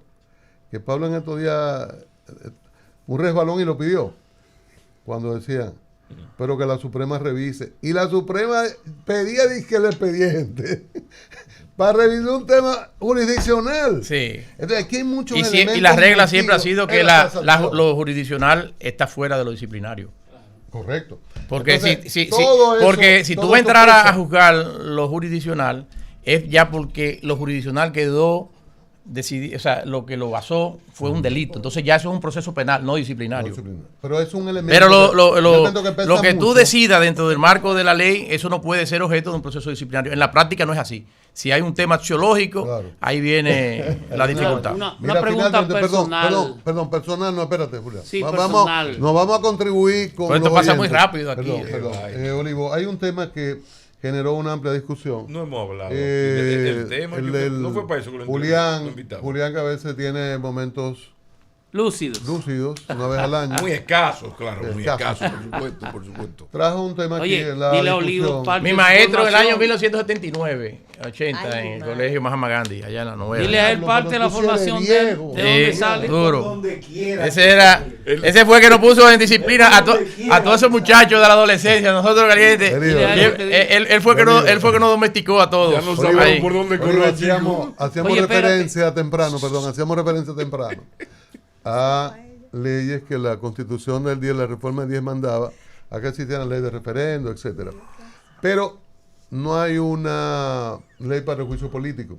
que Pablo en estos días, un resbalón y lo pidió, cuando decían, pero que la Suprema revise. Y la Suprema pedía que el expediente para revisar un tema jurisdiccional. Sí. Entonces, aquí hay muchos elementos. Y la regla siempre ha sido que lo jurisdiccional está fuera de lo disciplinario. Correcto. Porque Entonces, si tú vas a entrar a juzgar lo jurisdiccional, es ya porque lo jurisdiccional quedó decidido, o sea, lo que lo basó fue un delito. Entonces ya eso es un proceso penal, no disciplinario. Pero es un elemento. Pero lo que tú decidas dentro del marco de la ley, eso no puede ser objeto de un proceso disciplinario. En la práctica no es así. Si hay un tema axiológico, claro, ahí viene la dificultad. Una pregunta personal. Perdón, personal, no, espérate, Julián. Sí, personal. Nos vamos a contribuir con. Pues esto pasa muy rápido aquí. Perdón. Olivo, hay un tema que generó una amplia discusión. No hemos hablado. El tema, no fue para eso que lo Julián, que a veces tiene momentos lúcidos, una vez al año. Muy escasos, claro, muy escasos, por supuesto. Trajo un tema aquí en la dile discusión. Olivo, mi maestro en el año 1979, 80, en el colegio Mahatma Gandhi, allá en la novela. Dile a él parte de la formación de dónde sale. Duro. Ese fue el que nos puso en disciplina a todos esos muchachos de la adolescencia, nosotros calientes. Él fue que nos domesticó a todos. Ya no sabemos por dónde correr. Hacíamos referencia temprano a leyes que la Constitución del 10, la reforma del 10 mandaba a que existieran leyes de referendo, etcétera. Pero no hay una ley para el juicio político.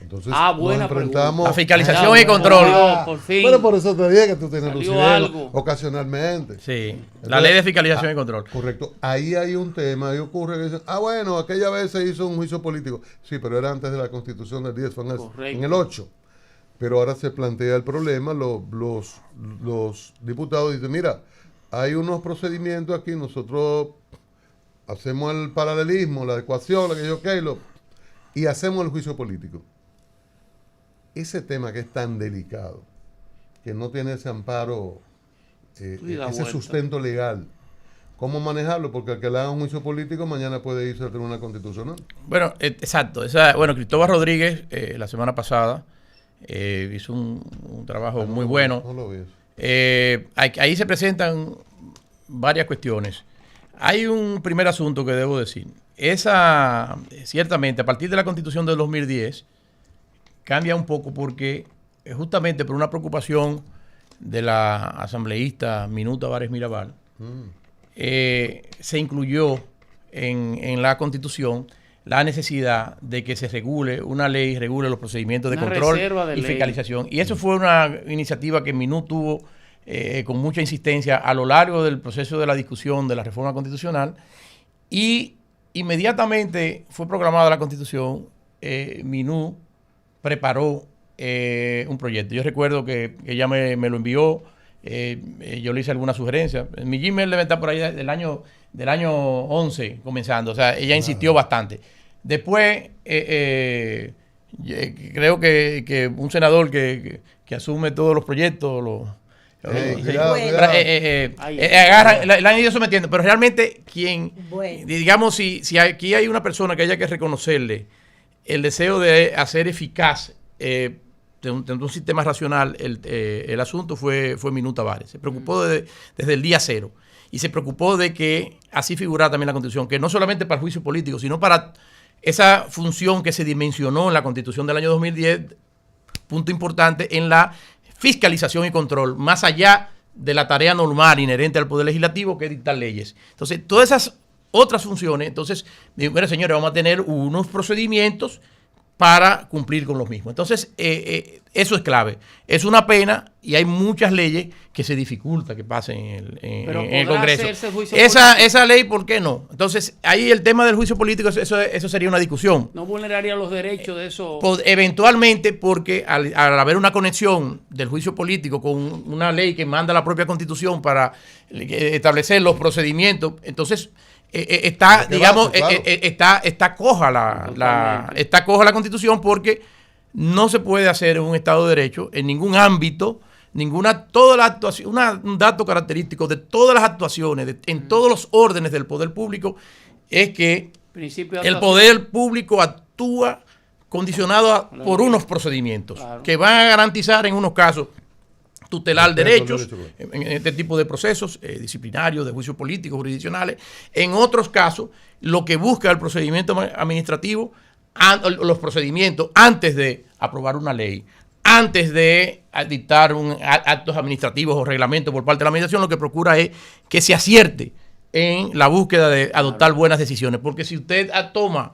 Entonces nos enfrentamos a fiscalización y control. Por fin. Bueno, por eso te dije que tú tienes lucidez ocasionalmente. Sí, entonces, la ley de fiscalización y control. Correcto. Ahí hay un tema, ahí ocurre que dicen, bueno, aquella vez se hizo un juicio político. Sí, pero era antes de la Constitución del 10, fue en el 8. Pero ahora se plantea el problema, los diputados dicen, mira, hay unos procedimientos aquí, nosotros hacemos el paralelismo, la ecuación, y hacemos el juicio político. Ese tema que es tan delicado, que no tiene ese amparo, ese sustento legal, ¿cómo manejarlo? Porque al que le haga un juicio político, mañana puede irse al Tribunal Constitucional. Bueno, exacto. Cristóbal Rodríguez, la semana pasada, hizo un trabajo muy bueno. No lo vi. Ahí se presentan varias cuestiones. Hay un primer asunto que debo decir. Ciertamente, a partir de la Constitución del 2010, cambia un poco porque justamente por una preocupación de la asambleísta Minuta Vares Mirabal, se incluyó en la Constitución la necesidad de que se regule los procedimientos de control y fiscalización. Y eso fue una iniciativa que Minú tuvo con mucha insistencia a lo largo del proceso de la discusión de la reforma constitucional, y inmediatamente fue programada la Constitución, Minú preparó un proyecto. Yo recuerdo que ella me lo envió, yo le hice alguna sugerencia. Mi Gmail debe estar por ahí del año 11 comenzando, o sea, ella insistió bastante. Después, creo que un senador que asume todos los proyectos, la han ido sometiendo, pero realmente digamos, si aquí hay una persona que haya que reconocerle el deseo de hacer eficaz de un sistema racional el asunto, fue Minuta Vares. Se preocupó desde el día cero. Y se preocupó de que así figurara también la Constitución, que no solamente para el juicio político, sino para esa función que se dimensionó en la Constitución del año 2010, punto importante, en la fiscalización y control, más allá de la tarea normal inherente al Poder Legislativo, que es dictar leyes. Entonces, todas esas otras funciones, entonces, bueno, señores, vamos a tener unos procedimientos para cumplir con los mismos. Entonces, eso es clave. Es una pena y hay muchas leyes que se dificulta que pasen en el Congreso. Esa ley, ¿por qué no? Entonces, ahí el tema del juicio político, eso sería una discusión. ¿No vulneraría los derechos de eso? Eventualmente, porque al haber una conexión del juicio político con una ley que manda la propia Constitución para establecer los procedimientos, entonces está, digamos, claro. está coja está coja la Constitución, porque no se puede hacer en un Estado de Derecho, en ningún ámbito, toda la actuación, un dato característico de todas las actuaciones, en todos los órdenes del poder público, es que el poder público actúa condicionado por unos procedimientos que van a garantizar en unos casos tutelar derechos en este tipo de procesos disciplinarios, de juicios políticos, jurisdiccionales. En otros casos, lo que busca el procedimiento administrativo, los procedimientos antes de aprobar una ley, antes de dictar actos administrativos o reglamentos por parte de la administración, lo que procura es que se acierte en la búsqueda de adoptar buenas decisiones. Porque si usted toma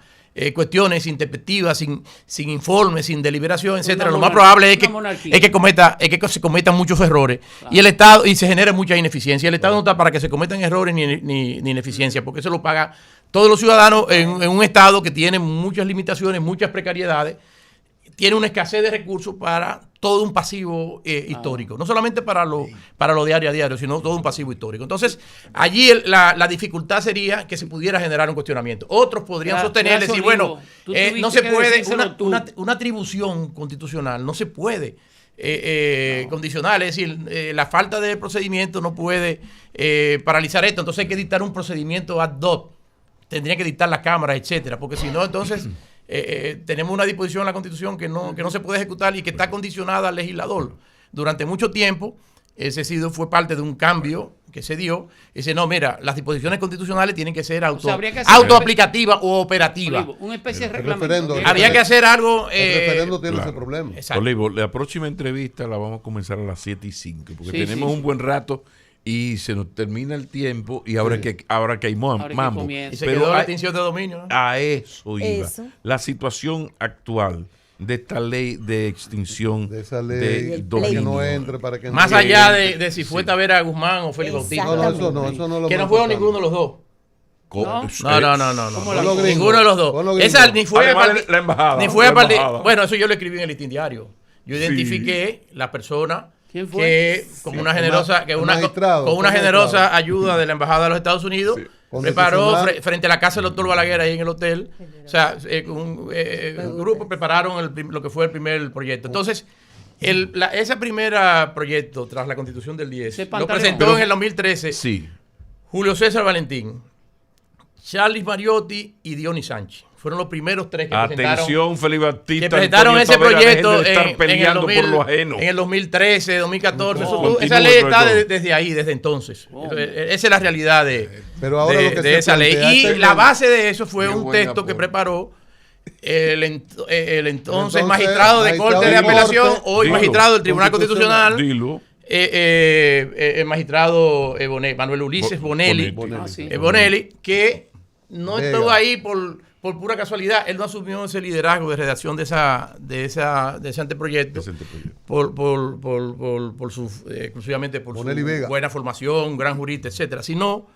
cuestiones intempestivas, sin informes, sin deliberación, etcétera, lo más probable es que se cometan muchos errores, claro. Y el Estado, y se genere mucha ineficiencia. El Estado no está para que se cometan errores ni ineficiencia, porque eso lo paga todos los ciudadanos en un Estado que tiene muchas limitaciones, muchas precariedades, tiene una escasez de recursos para todo un pasivo histórico, no solamente para lo diario a diario, sino todo un pasivo histórico. Entonces, allí la dificultad sería que se pudiera generar un cuestionamiento. Otros podrían sostener, decir, bueno, no se puede, una atribución constitucional no se puede condicionar, es decir, la falta de procedimiento no puede paralizar esto, entonces hay que dictar un procedimiento ad hoc, tendría que dictar la Cámara, etcétera, porque si no, entonces tenemos una disposición en la Constitución que no se puede ejecutar y que está condicionada al legislador. Durante mucho tiempo, fue parte de un cambio que se dio. Dice, no, mira, las disposiciones constitucionales tienen que ser autoaplicativas o operativas. Una especie de reglamento. Habría que hacer algo. El referendo tiene ese problema. Olivo, la próxima entrevista la vamos a comenzar a las 7:05, porque tenemos un buen rato. Y se nos termina el tiempo y ahora que hay mambo. Y se quedó la extinción de dominio, ¿no? A eso iba. La situación actual de esta ley de extinción de esa ley de dominio. Que no entre para que más allá de si fue Tavera Guzmán o Félix Bautista. No, eso no lo que no fue ninguno de los dos. No. Ninguno de los dos. Esa ni fue la embajada. Ni fue a partir. Bueno, eso yo lo escribí en el Listín Diario. Yo identifiqué la persona que con una generosa ayuda de la Embajada de los Estados Unidos preparó frente a la casa del doctor Balaguer ahí en el hotel, o sea, un grupo prepararon lo que fue el primer proyecto. Entonces, ese primer proyecto tras la Constitución del 10 lo presentó en el 2013 Julio César Valentín, Charles Mariotti y Dionis Sánchez. Fueron los primeros tres que presentaron ese proyecto en el 2013, 2014. Esa ley está desde ahí, desde entonces. Esa es la realidad de esa ley. Y la base de eso fue un texto que preparó el entonces magistrado de Corte de Apelación, hoy magistrado del Tribunal Constitucional, el magistrado Manuel Ulises Bonelli, que no estuvo ahí por pura casualidad. Él no asumió ese liderazgo de redacción de ese anteproyecto exclusivamente por su buena formación, gran jurista, etcétera, sino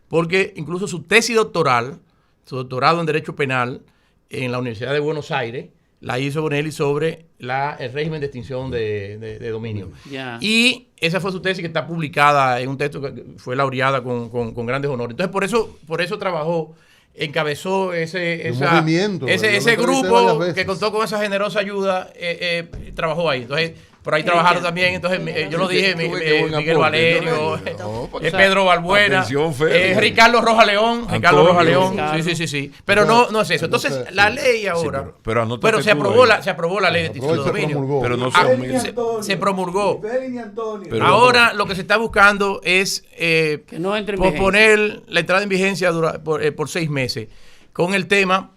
porque incluso su tesis doctoral, su doctorado en Derecho Penal en la Universidad de Buenos Aires, la hizo Bonelli sobre el régimen de extinción de dominio. Y esa fue su tesis, que está publicada en un texto que fue laureada con grandes honores. Entonces, por eso trabajó, encabezó ese grupo que contó con esa generosa ayuda, trabajó ahí. Entonces, por ahí trabajaron también, entonces yo lo dije, Miguel Valerio, Pedro Balbuena, Ricardo Rojas León, sí. Pero no es eso. Entonces, la ley ahora, pero se aprobó la ley de extinción de dominio. Se promulgó. Ahora lo que se está buscando es posponer la entrada en vigencia por 6 meses, con el tema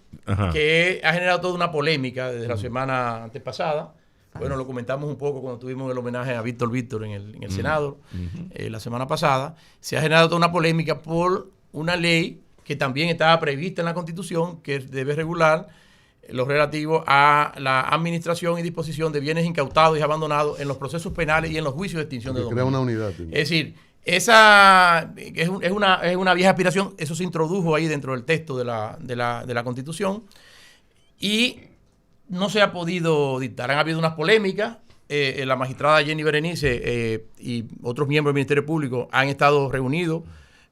que ha generado toda una polémica desde la semana antepasada. Bueno, lo comentamos un poco cuando tuvimos el homenaje a Víctor en el Senado la semana pasada. Se ha generado toda una polémica por una ley que también estaba prevista en la Constitución, que debe regular lo relativo a la administración y disposición de bienes incautados y abandonados en los procesos penales y en los juicios de extinción de dominio. Crea una unidad. Es decir, esa es una vieja aspiración, eso se introdujo ahí dentro del texto de la Constitución y no se ha podido dictar. Han habido unas polémicas. La magistrada Jenny Berenice y otros miembros del Ministerio Público han estado reunidos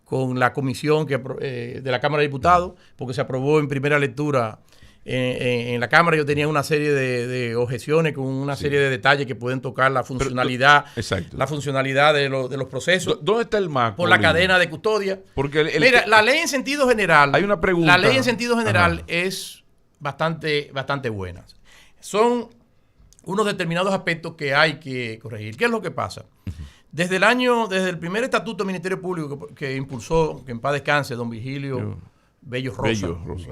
con la comisión de la Cámara de Diputados, porque se aprobó en primera lectura en la Cámara. Yo tenía una serie de objeciones con una serie de detalles que pueden tocar la funcionalidad, de los procesos. ¿Dónde está el marco? Por la cadena de custodia. Porque mira, la ley en sentido general, hay una pregunta. La ley en sentido general es bastante buena. Son unos determinados aspectos que hay que corregir. ¿Qué es lo que pasa? Desde el primer estatuto del Ministerio Público que impulsó, que en paz descanse, don Virgilio Bello Rosa.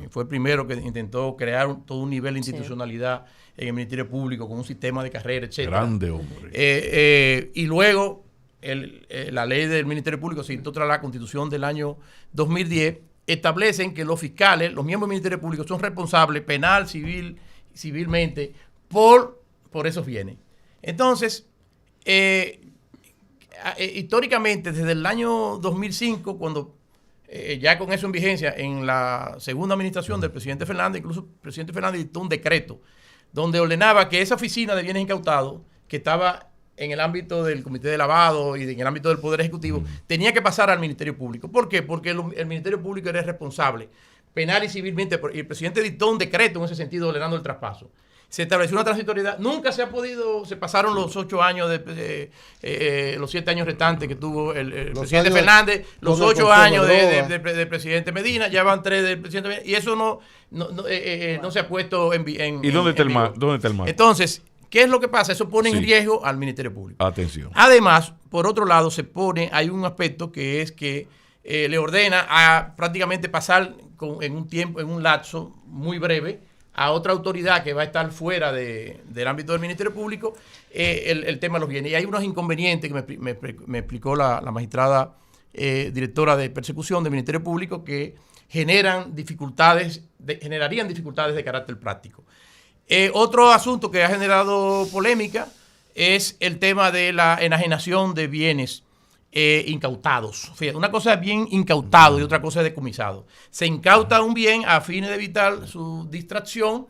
Fue el primero que intentó crear todo un nivel de institucionalidad en el Ministerio Público con un sistema de carrera, etc. Grande hombre. Y luego la ley del Ministerio Público se dictó tras la Constitución del año 2010, establecen que los fiscales, los miembros del Ministerio Público son responsables penal, civilmente por esos bienes. Entonces, históricamente, desde el año 2005, cuando ya con eso en vigencia, en la segunda administración del presidente Fernández, incluso el presidente Fernández dictó un decreto donde ordenaba que esa oficina de bienes incautados, que estaba en el ámbito del Comité de Lavado y en el ámbito del Poder Ejecutivo, tenía que pasar al Ministerio Público. ¿Por qué? Porque el Ministerio Público era responsable penal y civilmente, y el presidente dictó un decreto en ese sentido ordenando el traspaso. Se estableció una transitoriedad. Nunca se ha podido, se pasaron los 8 años, los 7 años restantes que tuvo el presidente Fernández, los 8 años del presidente Medina, ya van 3 del presidente Medina, y eso no se ha puesto en ¿Y dónde está el marco? Entonces, ¿qué es lo que pasa? Eso pone en riesgo al Ministerio Público. Atención. Además, por otro lado, hay un aspecto que es que le ordena a prácticamente pasar en un lapso muy breve a otra autoridad que va a estar fuera del ámbito del Ministerio Público el tema de los bienes. Y hay unos inconvenientes que me explicó la magistrada directora de persecución del Ministerio Público que generarían dificultades de carácter práctico. Otro asunto que ha generado polémica es el tema de la enajenación de bienes incautados. Fíjate, una cosa es bien incautado y otra cosa es decomisado. Se incauta un bien a fines de evitar su distracción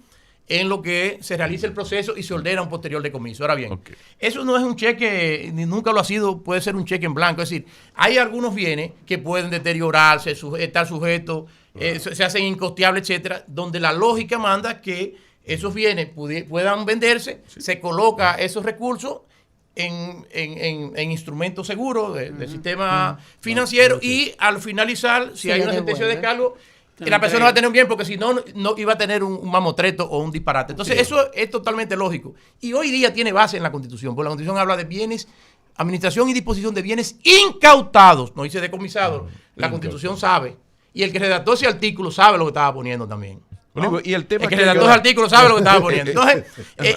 en lo que se realiza el proceso y se ordena un posterior decomiso. Ahora bien, eso no es un cheque, ni nunca lo ha sido, puede ser un cheque en blanco. Es decir, hay algunos bienes que pueden deteriorarse, estar sujetos, se hacen incosteables, etcétera, donde la lógica manda que esos bienes puedan venderse, se coloca esos recursos en instrumentos seguros del sistema financiero y al finalizar, si hay una sentencia de descargo, la persona va a tener un bien porque si no, no iba a tener un mamotreto o un disparate. Entonces, eso es totalmente lógico. Y hoy día tiene base en la Constitución, porque la Constitución habla de bienes, administración y disposición de bienes incautados, no dice decomisados. La Constitución sabe. Y el que redactó ese artículo sabe lo que estaba poniendo también. ¿No? Y el tema que redactó ese artículo sabe lo que estaba poniendo. Entonces,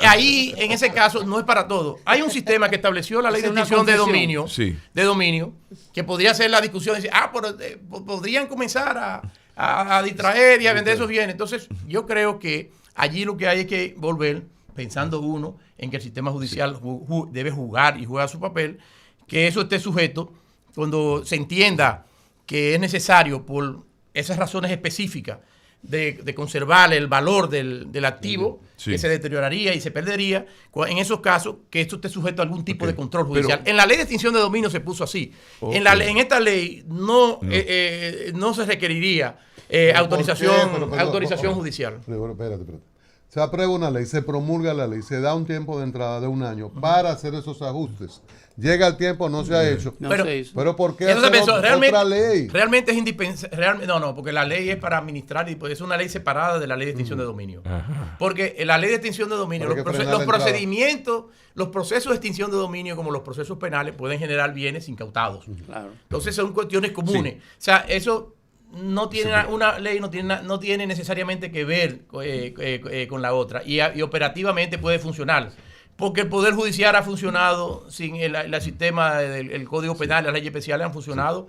ahí, en ese caso, no es para todo. Hay un sistema que estableció la ley de extinción de dominio, que podría ser la discusión de decir, pero podrían comenzar a distraer y a vender esos bienes. Entonces, yo creo que allí lo que hay es que volver, pensando uno en que el sistema judicial debe jugar y juega su papel, que eso esté sujeto cuando se entienda que es necesario por esas razones específicas de conservar el valor del activo, que se deterioraría y se perdería, en esos casos que esto esté sujeto a algún tipo de control judicial. En la ley de extinción de dominio se puso así. En esta ley no se requeriría autorización judicial. Espérate. Se aprueba una ley, se promulga la ley, se da un tiempo de entrada de 1 año para hacer esos ajustes. Llega el tiempo, no se ha hecho. Pero ¿por qué hacer otra ley? Realmente es indispensable. No, porque la ley es para administrar y pues es una ley separada de la ley de extinción de dominio. Porque la ley de extinción de dominio, los procedimientos, los procesos de extinción de dominio, como los procesos penales, pueden generar bienes incautados. Claro. Entonces son cuestiones comunes. O sea, eso no tiene una ley, no tiene necesariamente que ver con la otra. Y operativamente puede funcionar. Porque el Poder Judicial ha funcionado sin el sistema del Código Penal, las leyes especiales han funcionado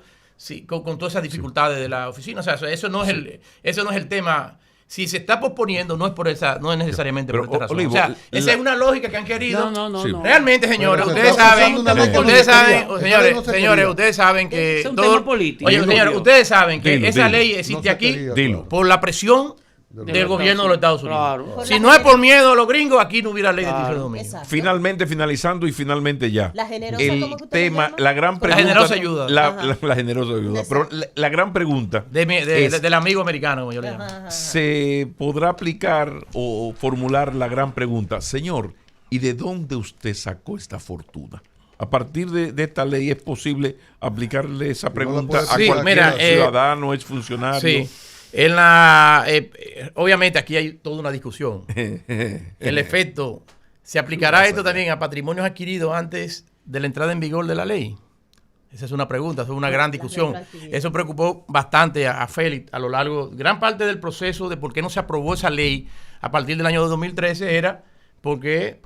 con todas esas dificultades de la oficina. O sea, eso no es el tema. si se está posponiendo, no es necesariamente por esta razón. Olivo, o sea, esa es una lógica que han querido. No. Realmente, señores, Pero ustedes se está saben, usando una ley ustedes saben, política. señores, No se señores, quería. ustedes saben que Es un tema político. Oye, Dilo, señores, dilo. ustedes saben que Dilo, esa dilo. ley existe No se aquí quería, Dilo. por la presión De del gobierno de los Estados Unidos. Claro. Si no es por miedo a los gringos, aquí no hubiera ley de extinción de dominio. Exacto. Finalmente, finalizando y finalmente ya. La generosa, el ¿cómo que usted tema, le llama? la gran La pregunta. generosa ayuda. La generosa ayuda. Pero la gran pregunta. Del amigo americano, como yo le llamo. ¿Se podrá aplicar o formular la gran pregunta? Señor, ¿y de dónde usted sacó esta fortuna? A partir de esta ley es posible aplicarle esa pregunta puede a Sí, cualquier mira, ciudadano, es funcionario. Sí. Obviamente aquí hay toda una discusión. El efecto, ¿se aplicará esto también a patrimonios adquiridos antes de la entrada en vigor de la ley? Esa es una pregunta, eso es una gran discusión. Eso preocupó bastante a Félix a lo largo, gran parte del proceso de por qué no se aprobó esa ley a partir del año 2013 era porque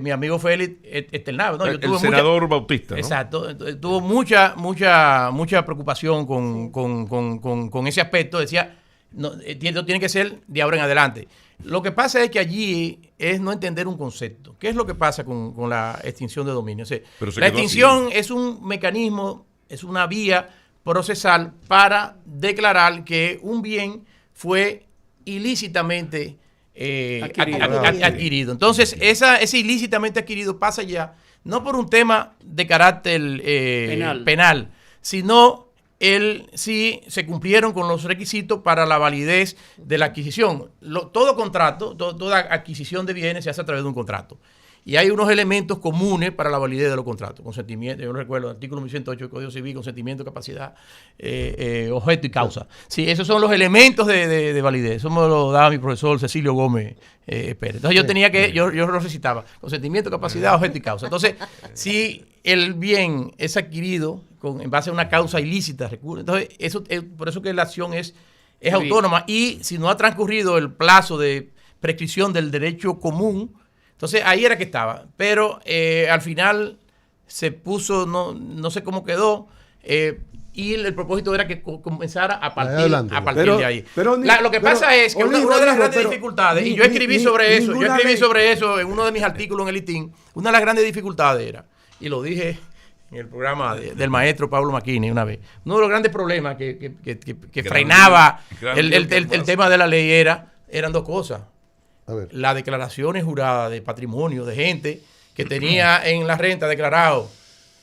mi amigo Félix externaba. ¿No? Yo tuve el senador Bautista, ¿no? Exacto. Entonces, tuvo mucha preocupación con ese aspecto. Decía, no, tiene que ser de ahora en adelante. Lo que pasa es que allí es no entender un concepto. ¿Qué es lo que pasa con la extinción de dominio? O sea, Pero se la quedó extinción es un mecanismo, es una vía procesal para declarar que un bien fue ilícitamente adquirido. Entonces, ese ilícitamente adquirido pasa ya, no por un tema de carácter penal, sino si se cumplieron con los requisitos para la validez de la adquisición. Todo contrato, toda adquisición de bienes se hace a través de un contrato. Y hay unos elementos comunes para la validez de los contratos. Consentimiento, yo recuerdo, el artículo 1108 del Código Civil, consentimiento, capacidad, objeto y causa. Sí, esos son los elementos de validez. Eso me lo daba mi profesor Cecilio Gómez Pérez. Entonces yo lo recitaba. Consentimiento, capacidad, objeto y causa. Entonces, si el bien es adquirido en base a una causa ilícita, entonces por eso que la acción es autónoma. Y si no ha transcurrido el plazo de prescripción del derecho común, entonces ahí era que estaba, pero al final se puso, no sé cómo quedó, y el propósito era que comenzara a partir de ahí. Lo que pasa es que una de las grandes dificultades, y yo escribí sobre eso en uno de mis artículos en el ITIN, una de las grandes dificultades era, y lo dije en el programa del maestro Pablo Macchini una vez, uno de los grandes problemas que frenaba el tema de la ley eran dos cosas. Las declaraciones juradas de patrimonio de gente que tenía en la renta declarado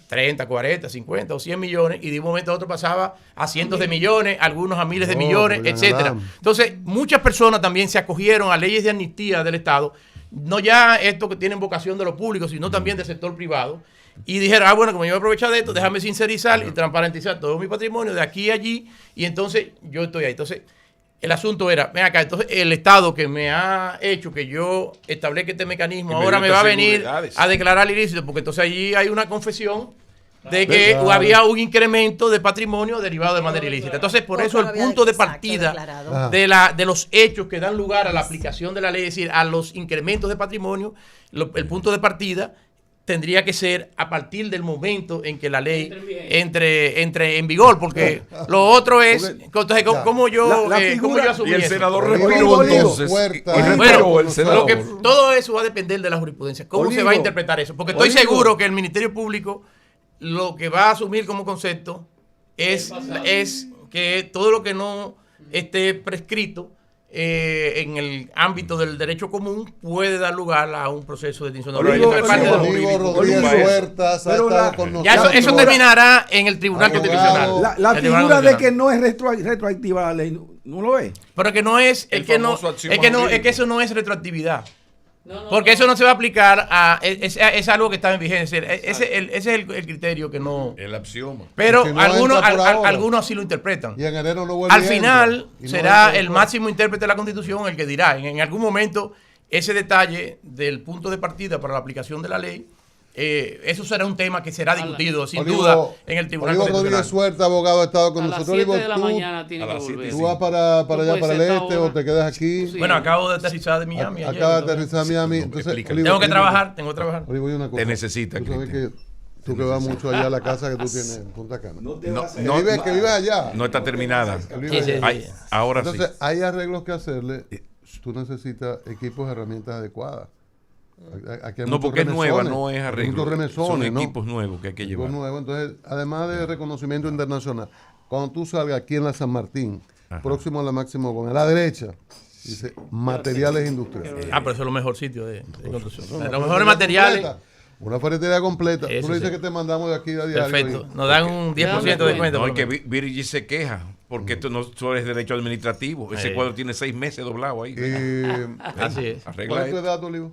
30, 40, 50 o 100 millones y de un momento a otro pasaba a cientos de millones, algunos a miles de millones, etcétera. Entonces, muchas personas también se acogieron a leyes de amnistía del Estado, no ya esto que tienen vocación de lo público, sino también del sector privado, y dijeron, bueno, como yo voy a aprovechar de esto, déjame sincerizar y transparentizar todo mi patrimonio de aquí a allí, y entonces yo estoy ahí. Entonces, el asunto era, ven acá, entonces el Estado que me ha hecho que yo establezca este mecanismo, ahora me va a venir a declarar ilícito, porque entonces allí hay una confesión de que había un incremento de patrimonio derivado de manera ilícita. Entonces, por eso el punto de partida de los hechos que dan lugar a la aplicación de la ley, es decir, a los incrementos de patrimonio, el punto de partida tendría que ser a partir del momento en que la ley entre en vigor, porque lo otro es, entonces, ¿cómo yo asumí y el eso? senador respiró entonces. Todo eso va a depender de la jurisprudencia. ¿Cómo se va a interpretar eso? Porque estoy seguro que el Ministerio Público lo que va a asumir como concepto es que todo lo que no esté prescrito en el ámbito del derecho común puede dar lugar a un proceso de extinción de dominio. Eso terminará en el Tribunal Constitucional. La figura de que no es retroactiva la ley, ¿no lo es? Pero que no es, es que eso no es retroactividad. Porque eso no se va a aplicar es algo que está en vigencia. Ese es el criterio que no. El axioma. Pero algunos así lo interpretan. Y en enero no vuelve al final será el máximo intérprete de la Constitución el que dirá. En algún momento, ese detalle del punto de partida para la aplicación de la ley, eso será un tema que será discutido sin duda en el Tribunal Constitucional. Rodríguez Suerta, abogado, ha estado con nosotros. A las 7 de la mañana tiene que volver. ¿Tú vas para allá, para el este, o te quedas aquí? Sí. Bueno, acabo de aterrizar de Miami. Acabo de aterrizar de Miami. Entonces, tengo que trabajar. Olivo, una cosa. Te necesita, tú sabes que Tú que vas mucho allá a la casa que tú tienes en Punta Cana. No te No, vas a Que vives allá. No está terminada. Él vive Sí, allá. sí, sí. Ahora Entonces, sí. hay arreglos que hacerle. Tú necesitas equipos, herramientas adecuadas. Aquí hay No, muchos porque es nueva, remesones, no es hay arreglo. muchos remesones, Son ¿no? equipos nuevos que hay que Equipos llevar. nuevos. Entonces, además de reconocimiento internacional, cuando tú salgas aquí en la San Martín, Ajá. próximo a la Máximo Gómez, a la derecha, dice materiales industriales. Ah, pero eso es lo mejor sitio de construcción. Una Los mejores materiales. completa, una ferretería completa. Eso Tú le dices sí. que te mandamos de aquí a diario. Perfecto. y- Nos dan un 10% de descuento. No, por es que lo menos. Virgil se queja porque esto no solo es derecho administrativo. Ese cuadro tiene 6 meses doblado ahí. Así es. Arregla ¿Cuál es tu esto. edad, Olivo?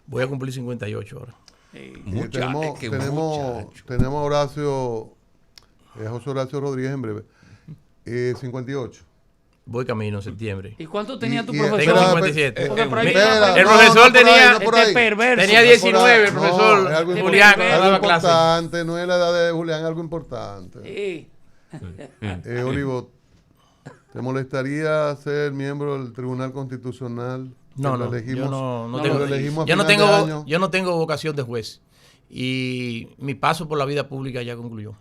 Voy a cumplir 58 ahora. Tenemos muchacho. tenemos a Horacio, José Horacio Rodríguez en breve. 58. Voy camino en septiembre. ¿Y cuánto tenía tu Y- profesor? Tengo espera, 57. Porque por ahí espera, El no, profesor no por ahí, tenía- no por Este ahí. perverso. Tenía No, 19, el no, profesor es algo Julián, importante, que daba algo clase. importante, no es la edad de Julián, es algo importante. Sí. Olivo, ¿te molestaría ser miembro del Tribunal Constitucional? No, Que lo no, elegimos- yo no que lo tengo, elegimos a yo no final de tengo, año. yo no tengo vocación de juez y mi paso por la vida pública ya concluyó.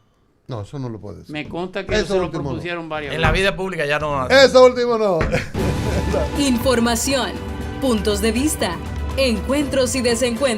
No, eso no lo puedes decir. Me consta que Eso se lo último no. propusieron varias En la veces. vida pública ya no. Eso último no. Información, puntos de vista, encuentros y desencuentros.